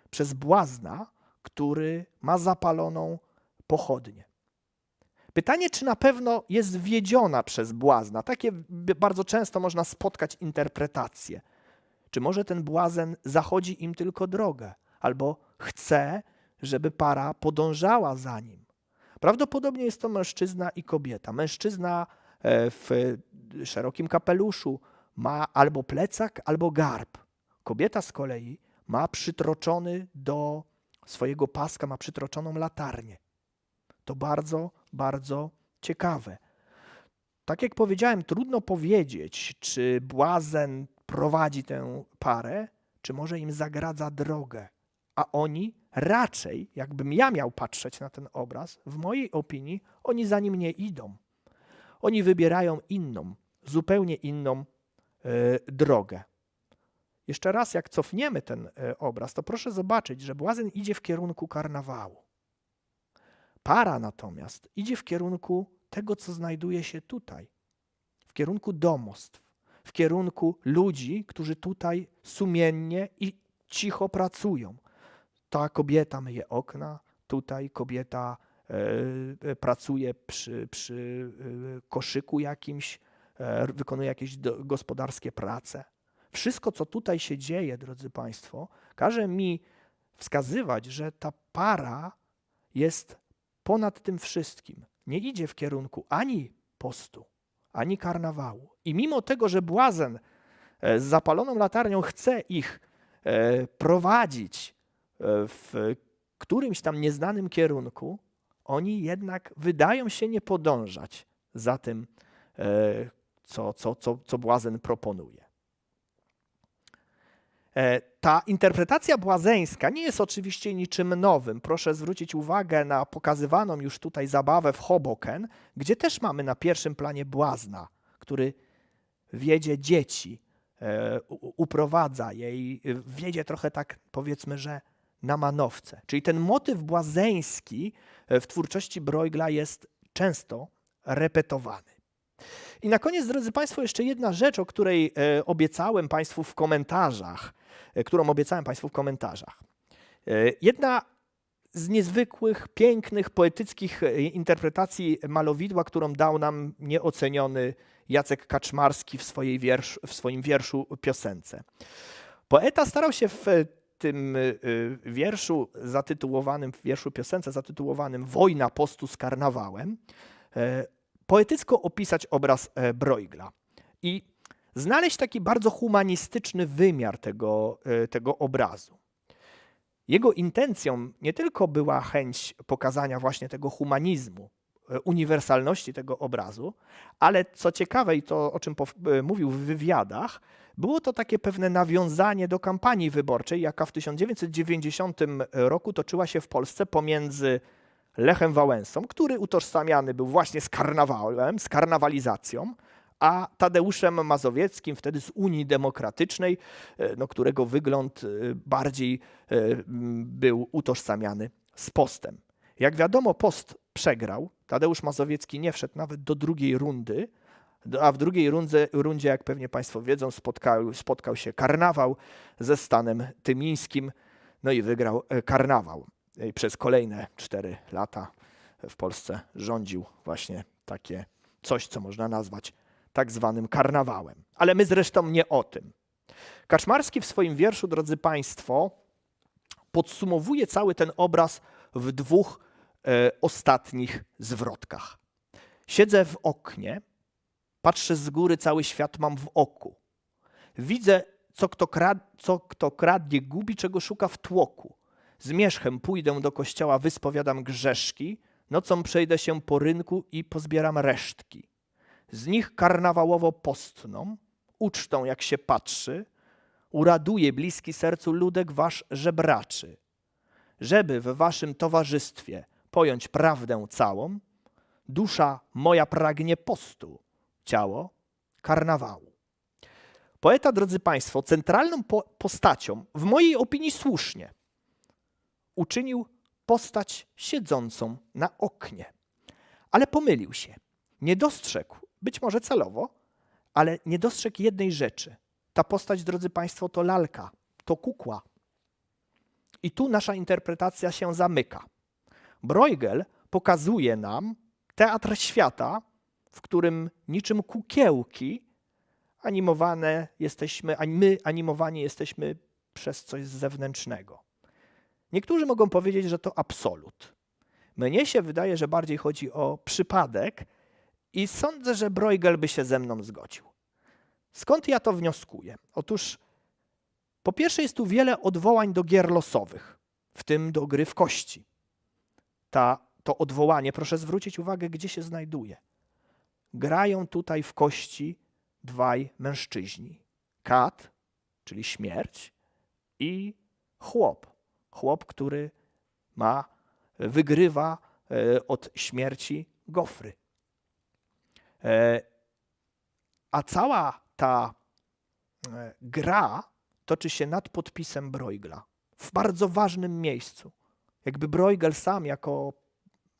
Speaker 1: Przez błazna, który ma zapaloną pochodnię. Pytanie, czy na pewno jest wiedziona przez błazna. Takie bardzo często można spotkać interpretacje. Czy może ten błazen zachodzi im tylko drogę, albo chce, żeby para podążała za nim. Prawdopodobnie jest to mężczyzna i kobieta. Mężczyzna w szerokim kapeluszu ma albo plecak, albo garb. Kobieta z kolei ma przytroczony do swojego paska, ma przytroczoną latarnię. To bardzo, bardzo ciekawe. Tak jak powiedziałem, trudno powiedzieć, czy błazen prowadzi tę parę, czy może im zagradza drogę. A oni raczej, jakbym ja miał patrzeć na ten obraz, w mojej opinii, oni za nim nie idą. Oni wybierają inną, zupełnie inną drogę. Jeszcze raz, jak cofniemy ten obraz, to proszę zobaczyć, że błazen idzie w kierunku karnawału. Para natomiast idzie w kierunku tego, co znajduje się tutaj, w kierunku domostw, w kierunku ludzi, którzy tutaj sumiennie i cicho pracują. Ta kobieta myje okna, tutaj kobieta pracuje przy koszyku jakimś, wykonuje jakieś gospodarskie prace. Wszystko, co tutaj się dzieje, drodzy Państwo, każe mi wskazywać, że ta para jest ponad tym wszystkim. Nie idzie w kierunku ani postu, ani karnawału. I mimo tego, że błazen z zapaloną latarnią chce ich prowadzić w którymś tam nieznanym kierunku, oni jednak wydają się nie podążać za tym, co błazen proponuje. Ta interpretacja błazeńska nie jest oczywiście niczym nowym. Proszę zwrócić uwagę na pokazywaną już tutaj zabawę w Hoboken, gdzie też mamy na pierwszym planie błazna, który wiedzie dzieci, uprowadza je i wiedzie trochę tak, powiedzmy, że na manowce. Czyli ten motyw błazeński w twórczości Bruegla jest często repetowany. I na koniec, drodzy Państwo, jeszcze jedna rzecz, którą obiecałem Państwu w komentarzach. Jedna z niezwykłych, pięknych, poetyckich interpretacji malowidła, którą dał nam nieoceniony Jacek Kaczmarski w swoim wierszu Piosence. Poeta starał się w tym wierszu Piosence zatytułowanym Wojna postu z karnawałem poetycko opisać obraz Bruegla i znaleźć taki bardzo humanistyczny wymiar tego obrazu. Jego intencją nie tylko była chęć pokazania właśnie tego humanizmu, uniwersalności tego obrazu, ale co ciekawe i to, o czym mówił w wywiadach, było to takie pewne nawiązanie do kampanii wyborczej, jaka w 1990 roku toczyła się w Polsce pomiędzy Lechem Wałęsą, który utożsamiany był właśnie z karnawałem, z karnawalizacją, a Tadeuszem Mazowieckim, wtedy z Unii Demokratycznej, którego wygląd bardziej był utożsamiany z postem. Jak wiadomo, post przegrał. Tadeusz Mazowiecki nie wszedł nawet do drugiej rundy, a w drugiej rundzie, jak pewnie Państwo wiedzą, spotkał się karnawał ze Stanem Tymińskim. No i wygrał karnawał. I przez kolejne 4 lata w Polsce rządził właśnie takie coś, co można nazwać tak zwanym karnawałem. Ale my zresztą nie o tym. Kaczmarski w swoim wierszu, drodzy Państwo, podsumowuje cały ten obraz w 2 ostatnich zwrotkach. Siedzę w oknie, patrzę z góry, cały świat mam w oku. Widzę, co kto kradnie, gubi, czego szuka w tłoku. Zmierzchem pójdę do kościoła, wyspowiadam grzeszki, nocą przejdę się po rynku i pozbieram resztki. Z nich karnawałowo postną, ucztą jak się patrzy, uraduje bliski sercu ludek wasz żebraczy. Żeby w waszym towarzystwie pojąć prawdę całą, dusza moja pragnie postu, ciało karnawału. Poeta, drodzy Państwo, centralną postacią, w mojej opinii słusznie, uczynił postać siedzącą na oknie. Ale pomylił się. Nie dostrzegł, być może celowo, ale nie dostrzegł jednej rzeczy. Ta postać, drodzy Państwo, to lalka, to kukła. I tu nasza interpretacja się zamyka. Bruegel pokazuje nam teatr świata, w którym niczym kukiełki my animowani jesteśmy przez coś zewnętrznego. Niektórzy mogą powiedzieć, że to absolut. Mnie się wydaje, że bardziej chodzi o przypadek i sądzę, że Bruegel by się ze mną zgodził. Skąd ja to wnioskuję? Otóż po pierwsze jest tu wiele odwołań do gier losowych, w tym do gry w kości. To odwołanie, proszę zwrócić uwagę, gdzie się znajduje. Grają tutaj w kości 2 mężczyźni. Kat, czyli śmierć, i chłop. Chłop, który wygrywa od śmierci gofry. A cała ta gra toczy się nad podpisem Bruegela. W bardzo ważnym miejscu. Jakby Bruegel sam jako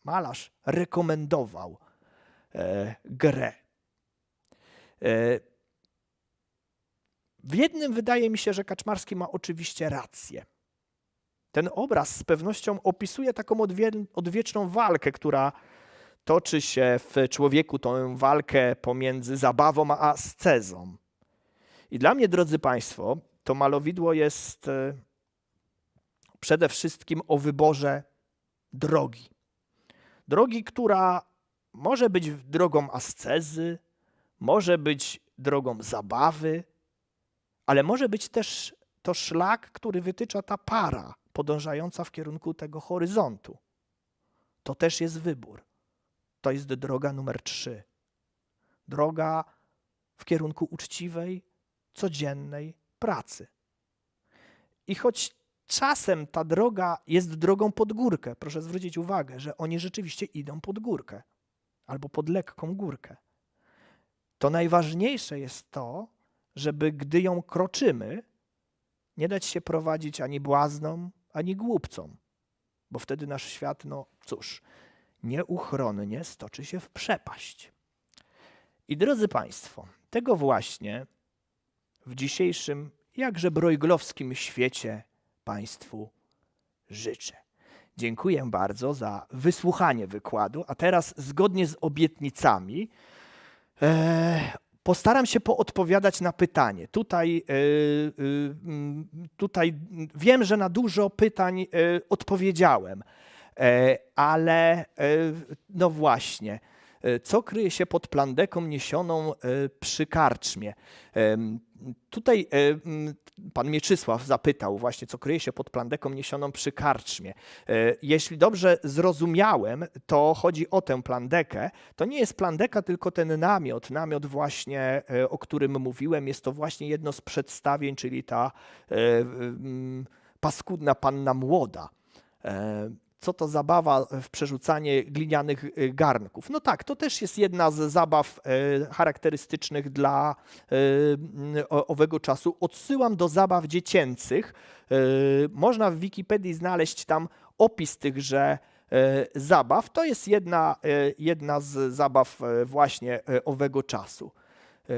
Speaker 1: malarz rekomendował grę. W jednym wydaje mi się, że Kaczmarski ma oczywiście rację. Ten obraz z pewnością opisuje taką odwieczną walkę, która toczy się w człowieku, tę walkę pomiędzy zabawą a ascezą. I dla mnie, drodzy Państwo, to malowidło jest przede wszystkim o wyborze drogi. Drogi, która może być drogą ascezy, może być drogą zabawy, ale może być też to szlak, który wytycza ta para podążająca w kierunku tego horyzontu. To też jest wybór. To jest droga numer 3. Droga w kierunku uczciwej, codziennej pracy. I choć czasem ta droga jest drogą pod górkę, proszę zwrócić uwagę, że oni rzeczywiście idą pod górkę albo pod lekką górkę, to najważniejsze jest to, żeby gdy ją kroczymy, nie dać się prowadzić ani błaznom, ani głupcom, bo wtedy nasz świat, nieuchronnie stoczy się w przepaść. I drodzy Państwo, tego właśnie w dzisiejszym, jakże bruegelowskim świecie Państwu życzę. Dziękuję bardzo za wysłuchanie wykładu, a teraz zgodnie z obietnicami postaram się poodpowiadać na pytanie. Tutaj wiem, że na dużo pytań odpowiedziałem, ale no właśnie, co kryje się pod plandeką niesioną przy karczmie? Tutaj pan Mieczysław zapytał właśnie, co kryje się pod plandeką niesioną przy karczmie. Jeśli dobrze zrozumiałem, to chodzi o tę plandekę. To nie jest plandeka, tylko ten namiot. Namiot właśnie, o którym mówiłem, jest to właśnie jedno z przedstawień, czyli ta paskudna panna młoda. Co to zabawa w przerzucanie glinianych garnków. No tak, to też jest jedna z zabaw charakterystycznych dla owego czasu. Odsyłam do zabaw dziecięcych. Można w Wikipedii znaleźć tam opis tychże zabaw. To jest jedna z zabaw właśnie owego czasu.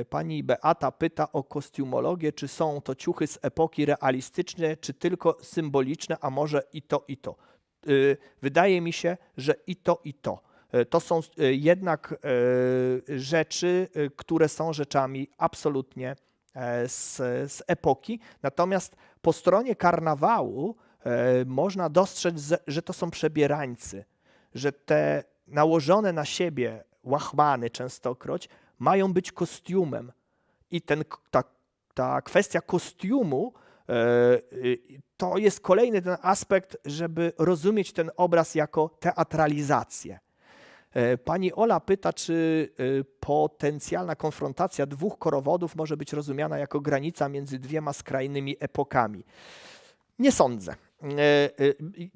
Speaker 1: Pani Beata pyta o kostiumologię, czy są to ciuchy z epoki realistyczne, czy tylko symboliczne, a może i to, i to. Wydaje mi się, że i to, i to. To są jednak rzeczy, które są rzeczami absolutnie z epoki. Natomiast po stronie karnawału można dostrzec, że to są przebierańcy, że te nałożone na siebie łachmany częstokroć mają być kostiumem. I ta kwestia kostiumu to jest kolejny ten aspekt, żeby rozumieć ten obraz jako teatralizację. Pani Ola pyta, czy potencjalna konfrontacja dwóch korowodów może być rozumiana jako granica między dwiema skrajnymi epokami. Nie sądzę.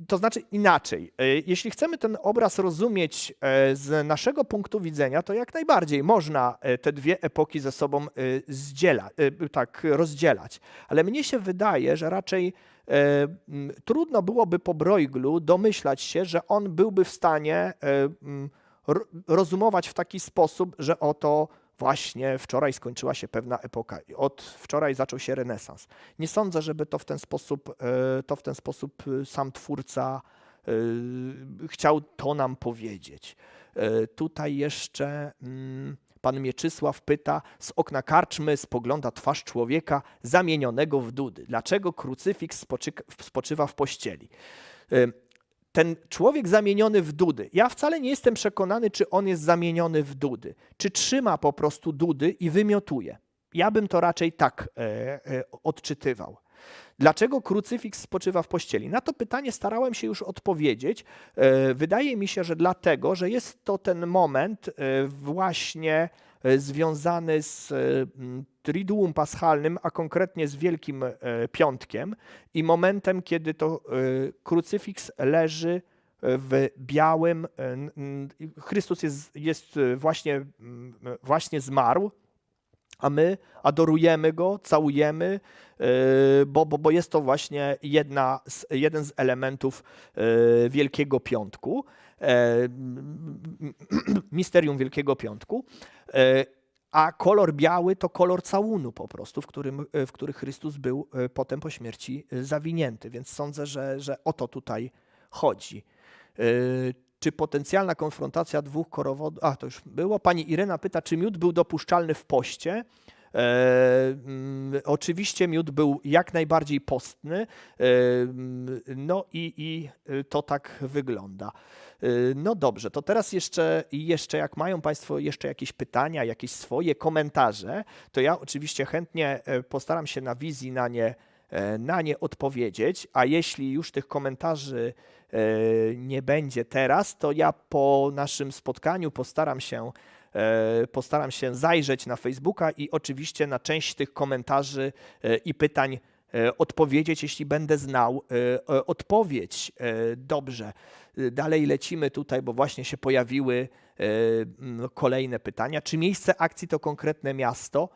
Speaker 1: To znaczy inaczej. Jeśli chcemy ten obraz rozumieć z naszego punktu widzenia, to jak najbardziej można te dwie epoki ze sobą rozdzielać. Ale mnie się wydaje, że raczej trudno byłoby po Bruegelu domyślać się, że on byłby w stanie rozumować w taki sposób, że oto właśnie wczoraj skończyła się pewna epoka. Od wczoraj zaczął się renesans. Nie sądzę, żeby to w ten sposób sam twórca chciał to nam powiedzieć. Tutaj jeszcze pan Mieczysław pyta, z okna karczmy spogląda twarz człowieka zamienionego w dudy. Dlaczego krucyfiks spoczywa w pościeli? Ten człowiek zamieniony w dudy, ja wcale nie jestem przekonany, czy on jest zamieniony w dudy, czy trzyma po prostu dudy i wymiotuje. Ja bym to raczej tak odczytywał. Dlaczego krucyfiks spoczywa w pościeli? Na to pytanie starałem się już odpowiedzieć. Wydaje mi się, że dlatego, że jest to ten moment właśnie związany z Triduum Paschalnym, a konkretnie z Wielkim Piątkiem i momentem, kiedy to krucyfiks leży w białym. Chrystus jest właśnie zmarł, a my adorujemy Go, całujemy, bo jest to właśnie jeden z elementów Wielkiego Piątku, misterium Wielkiego Piątku, a kolor biały to kolor całunu po prostu, w który Chrystus był potem po śmierci zawinięty, więc sądzę, że o to tutaj chodzi. Czy potencjalna konfrontacja dwóch korowodów... to już było. Pani Irena pyta, czy miód był dopuszczalny w poście. Oczywiście miód był jak najbardziej postny, no i to tak wygląda. No dobrze, to teraz jeszcze jak mają Państwo jeszcze jakieś pytania, jakieś swoje komentarze, to ja oczywiście chętnie postaram się na wizji na nie odpowiedzieć, a jeśli już tych komentarzy nie będzie teraz, to ja po naszym spotkaniu postaram się zajrzeć na Facebooka i oczywiście na część tych komentarzy i pytań odpowiedzieć, jeśli będę znał odpowiedź. Dobrze, dalej lecimy tutaj, bo właśnie się pojawiły kolejne pytania. Czy miejsce akcji to konkretne miasto?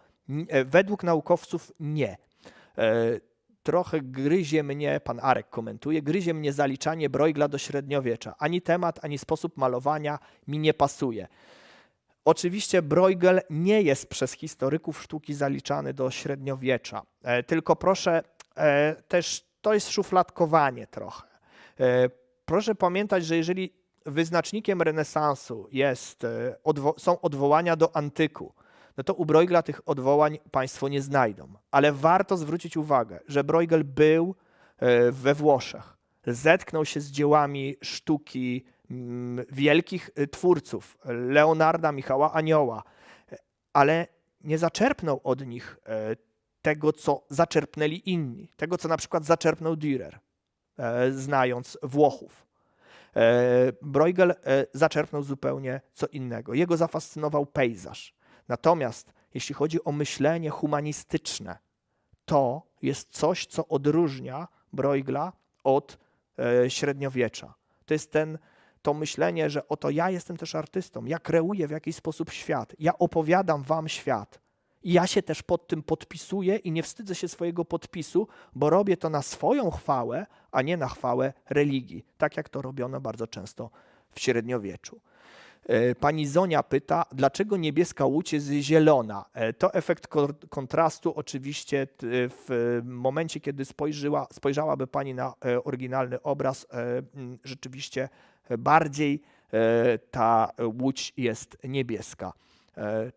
Speaker 1: Według naukowców nie. Trochę gryzie mnie, pan Arek komentuje, gryzie mnie zaliczanie Bruegela do średniowiecza. Ani temat, ani sposób malowania mi nie pasuje. Oczywiście Bruegel nie jest przez historyków sztuki zaliczany do średniowiecza, tylko proszę, też to jest szufladkowanie trochę. Proszę pamiętać, że jeżeli wyznacznikiem renesansu są odwołania do antyku, no to u Bruegela tych odwołań Państwo nie znajdą. Ale warto zwrócić uwagę, że Bruegel był we Włoszech, zetknął się z dziełami sztuki wielkich twórców, Leonarda, Michała Anioła, ale nie zaczerpnął od nich tego, co zaczerpnęli inni, tego, co na przykład zaczerpnął Dürer, znając Włochów. Bruegel zaczerpnął zupełnie co innego. Jego zafascynował pejzaż. Natomiast jeśli chodzi o myślenie humanistyczne, to jest coś, co odróżnia Bruegela od średniowiecza. To jest to myślenie, że oto ja jestem też artystą, ja kreuję w jakiś sposób świat, ja opowiadam wam świat. I ja się też pod tym podpisuję i nie wstydzę się swojego podpisu, bo robię to na swoją chwałę, a nie na chwałę religii, tak jak to robiono bardzo często w średniowieczu. Pani Zonia pyta, dlaczego niebieska łódź jest zielona? To efekt kontrastu oczywiście w momencie, kiedy spojrzałaby Pani na oryginalny obraz, rzeczywiście bardziej ta łódź jest niebieska.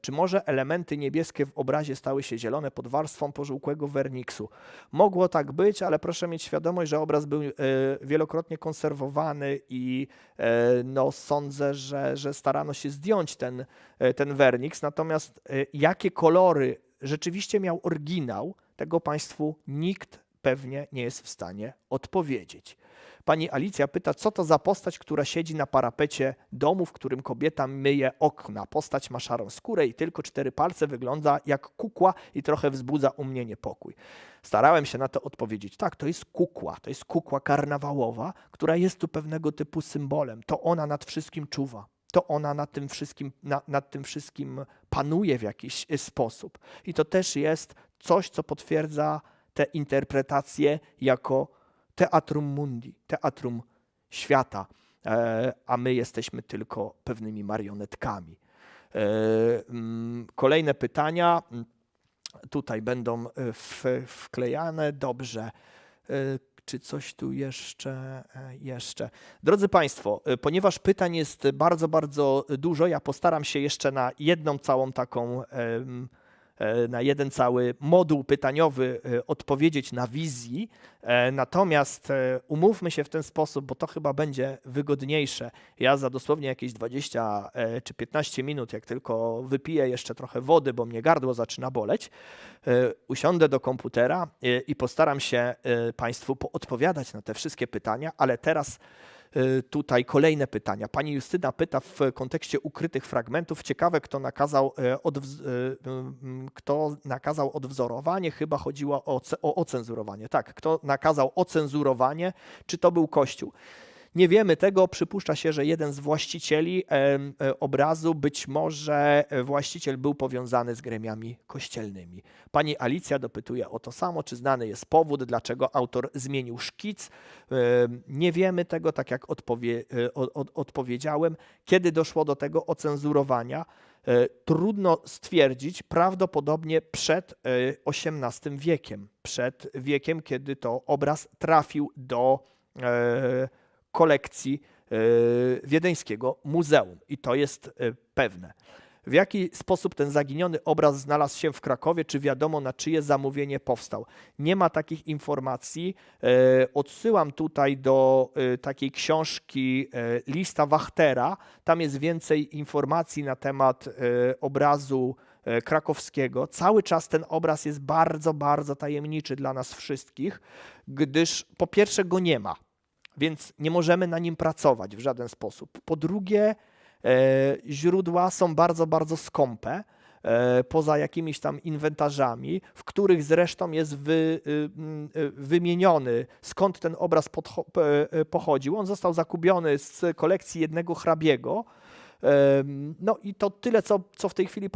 Speaker 1: Czy może elementy niebieskie w obrazie stały się zielone pod warstwą pożółkłego werniksu? Mogło tak być, ale proszę mieć świadomość, że obraz był wielokrotnie konserwowany i no, sądzę, że starano się zdjąć ten werniks. Natomiast jakie kolory rzeczywiście miał oryginał, tego Państwu nikt pewnie nie jest w stanie odpowiedzieć. Pani Alicja pyta, co to za postać, która siedzi na parapecie domu, w którym kobieta myje okna. Postać ma szarą skórę i tylko 4 palce, wygląda jak kukła i trochę wzbudza u mnie niepokój. Starałem się na to odpowiedzieć. Tak, to jest kukła karnawałowa, która jest tu pewnego typu symbolem. To ona nad wszystkim czuwa. To ona nad tym wszystkim panuje w jakiś sposób. I to też jest coś, co potwierdza tę interpretację jako teatrum mundi, teatrum świata, a my jesteśmy tylko pewnymi marionetkami. Kolejne pytania tutaj będą wklejane. Dobrze. Czy coś tu jeszcze? Drodzy Państwo, ponieważ pytań jest bardzo, bardzo dużo, ja postaram się jeszcze na jedną całą taką na jeden cały moduł pytaniowy odpowiedzieć na wizji. Natomiast umówmy się w ten sposób, bo to chyba będzie wygodniejsze. Ja za dosłownie jakieś 20 czy 15 minut, jak tylko wypiję jeszcze trochę wody, bo mnie gardło zaczyna boleć, usiądę do komputera i postaram się Państwu poodpowiadać na te wszystkie pytania, ale teraz tutaj kolejne pytania. Pani Justyna pyta w kontekście ukrytych fragmentów. Ciekawe, kto nakazał odwzorowanie. Chyba chodziło o ocenzurowanie. Tak, kto nakazał ocenzurowanie, czy to był Kościół? Nie wiemy tego. Przypuszcza się, że jeden z właścicieli obrazu, być może właściciel był powiązany z gremiami kościelnymi. Pani Alicja dopytuje o to samo, czy znany jest powód, dlaczego autor zmienił szkic. Nie wiemy tego, tak jak odpowiedziałem. Kiedy doszło do tego ocenzurowania? Trudno stwierdzić, prawdopodobnie przed XVIII wiekiem. Przed wiekiem, kiedy to obraz trafił do kolekcji Wiedeńskiego Muzeum i to jest pewne. W jaki sposób ten zaginiony obraz znalazł się w Krakowie, czy wiadomo, na czyje zamówienie powstał? Nie ma takich informacji. Odsyłam tutaj do takiej książki Lista Wachtera. Tam jest więcej informacji na temat obrazu krakowskiego. Cały czas ten obraz jest bardzo, bardzo tajemniczy dla nas wszystkich, gdyż po pierwsze go nie ma, więc nie możemy na nim pracować w żaden sposób. Po drugie, źródła są bardzo, bardzo skąpe, poza jakimiś tam inwentarzami, w których zresztą jest wymieniony, skąd ten obraz pochodził. On został zakupiony z kolekcji jednego hrabiego. No i to tyle, co w tej chwili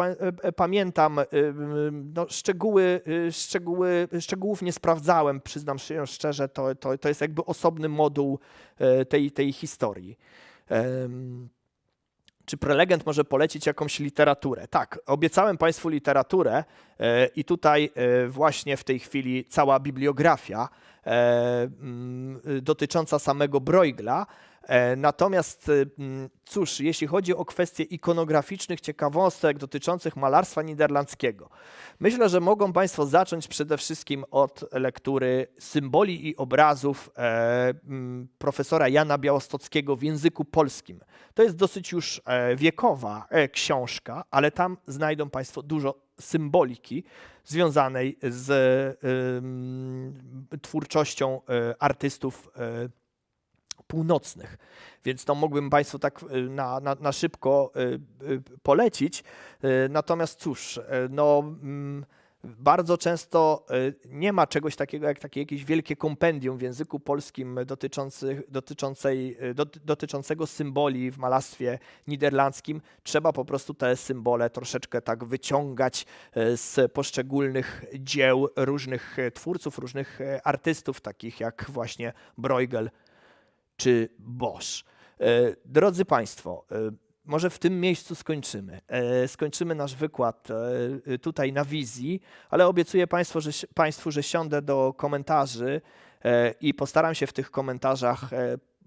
Speaker 1: pamiętam. No, szczegółów nie sprawdzałem, przyznam się szczerze, to jest jakby osobny moduł tej historii. Czy prelegent może polecić jakąś literaturę? Tak, obiecałem Państwu literaturę i tutaj właśnie w tej chwili cała bibliografia dotycząca samego Bruegla. Natomiast cóż, jeśli chodzi o kwestie ikonograficznych ciekawostek dotyczących malarstwa niderlandzkiego, myślę, że mogą Państwo zacząć przede wszystkim od lektury symboli i obrazów profesora Jana Białostockiego w języku polskim. To jest dosyć już wiekowa książka, ale tam znajdą Państwo dużo symboliki związanej z twórczością artystów północnych. Więc to mógłbym Państwu tak na szybko polecić. Natomiast cóż, no, bardzo często nie ma czegoś takiego jak takie jakieś wielkie kompendium w języku polskim dotyczącego symboli w malarstwie niderlandzkim. Trzeba po prostu te symbole troszeczkę tak wyciągać z poszczególnych dzieł różnych twórców, różnych artystów, takich jak właśnie Bruegel czy Bosch. Drodzy Państwo, może w tym miejscu skończymy. Skończymy nasz wykład tutaj na wizji, ale obiecuję Państwu, że siądę do komentarzy i postaram się w tych komentarzach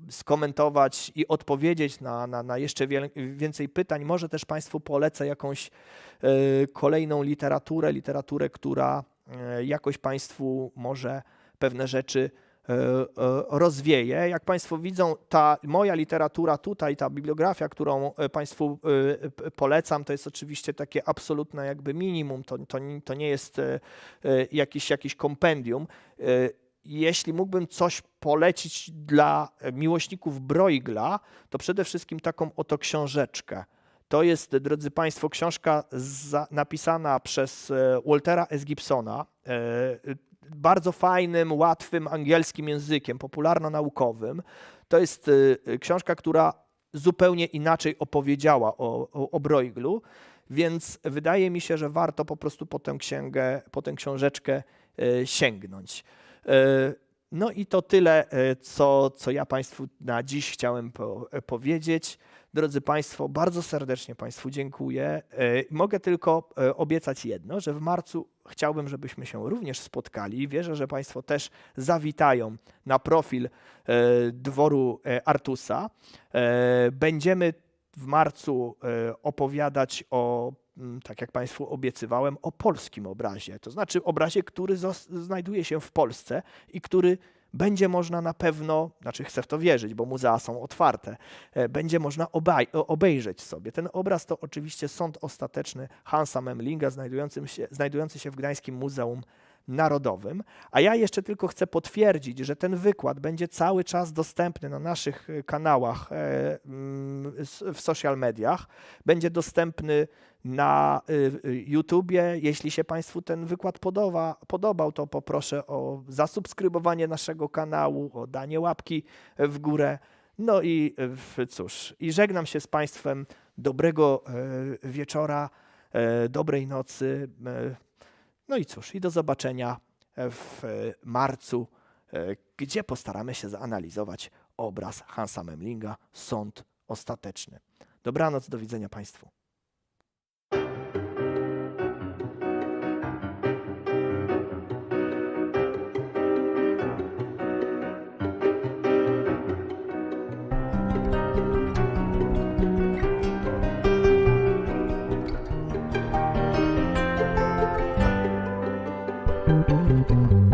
Speaker 1: skomentować i odpowiedzieć na jeszcze więcej pytań. Może też Państwu polecę jakąś kolejną literaturę, która jakoś Państwu może pewne rzeczy rozwieje. Jak Państwo widzą, ta moja literatura tutaj, ta bibliografia, którą Państwu polecam, to jest oczywiście takie absolutne jakby minimum, to nie jest jakiś kompendium. Jeśli mógłbym coś polecić dla miłośników Bruegla, to przede wszystkim taką oto książeczkę. To jest, drodzy Państwo, książka napisana przez Waltera S. Gibsona, bardzo fajnym, łatwym angielskim językiem, popularno-naukowym. To jest książka, która zupełnie inaczej opowiedziała o Brueglu, więc wydaje mi się, że warto po prostu po tę książeczkę sięgnąć. No i to tyle, co ja Państwu na dziś chciałem powiedzieć. Drodzy Państwo, bardzo serdecznie Państwu dziękuję. Mogę tylko obiecać jedno, że w marcu chciałbym, żebyśmy się również spotkali. Wierzę, że Państwo też zawitają na profil Dworu Artusa. Będziemy w marcu opowiadać tak jak Państwu obiecywałem, o polskim obrazie. To znaczy obrazie, który znajduje się w Polsce i który będzie można na pewno, znaczy chcę w to wierzyć, bo muzea są otwarte, będzie można obejrzeć sobie. Ten obraz to oczywiście Sąd ostateczny Hansa Memlinga, znajdujący się w Gdańskim Muzeum Narodowym. A ja jeszcze tylko chcę potwierdzić, że ten wykład będzie cały czas dostępny na naszych kanałach w social mediach. Będzie dostępny na YouTubie. Jeśli się Państwu ten wykład podobał, to poproszę o zasubskrybowanie naszego kanału, o danie łapki w górę. No i cóż, i żegnam się z Państwem. Dobrego wieczora, dobrej nocy. No i cóż, i do zobaczenia w marcu, gdzie postaramy się zanalizować obraz Hansa Memlinga, Sąd ostateczny. Dobranoc, do widzenia Państwu.
Speaker 2: Thank you.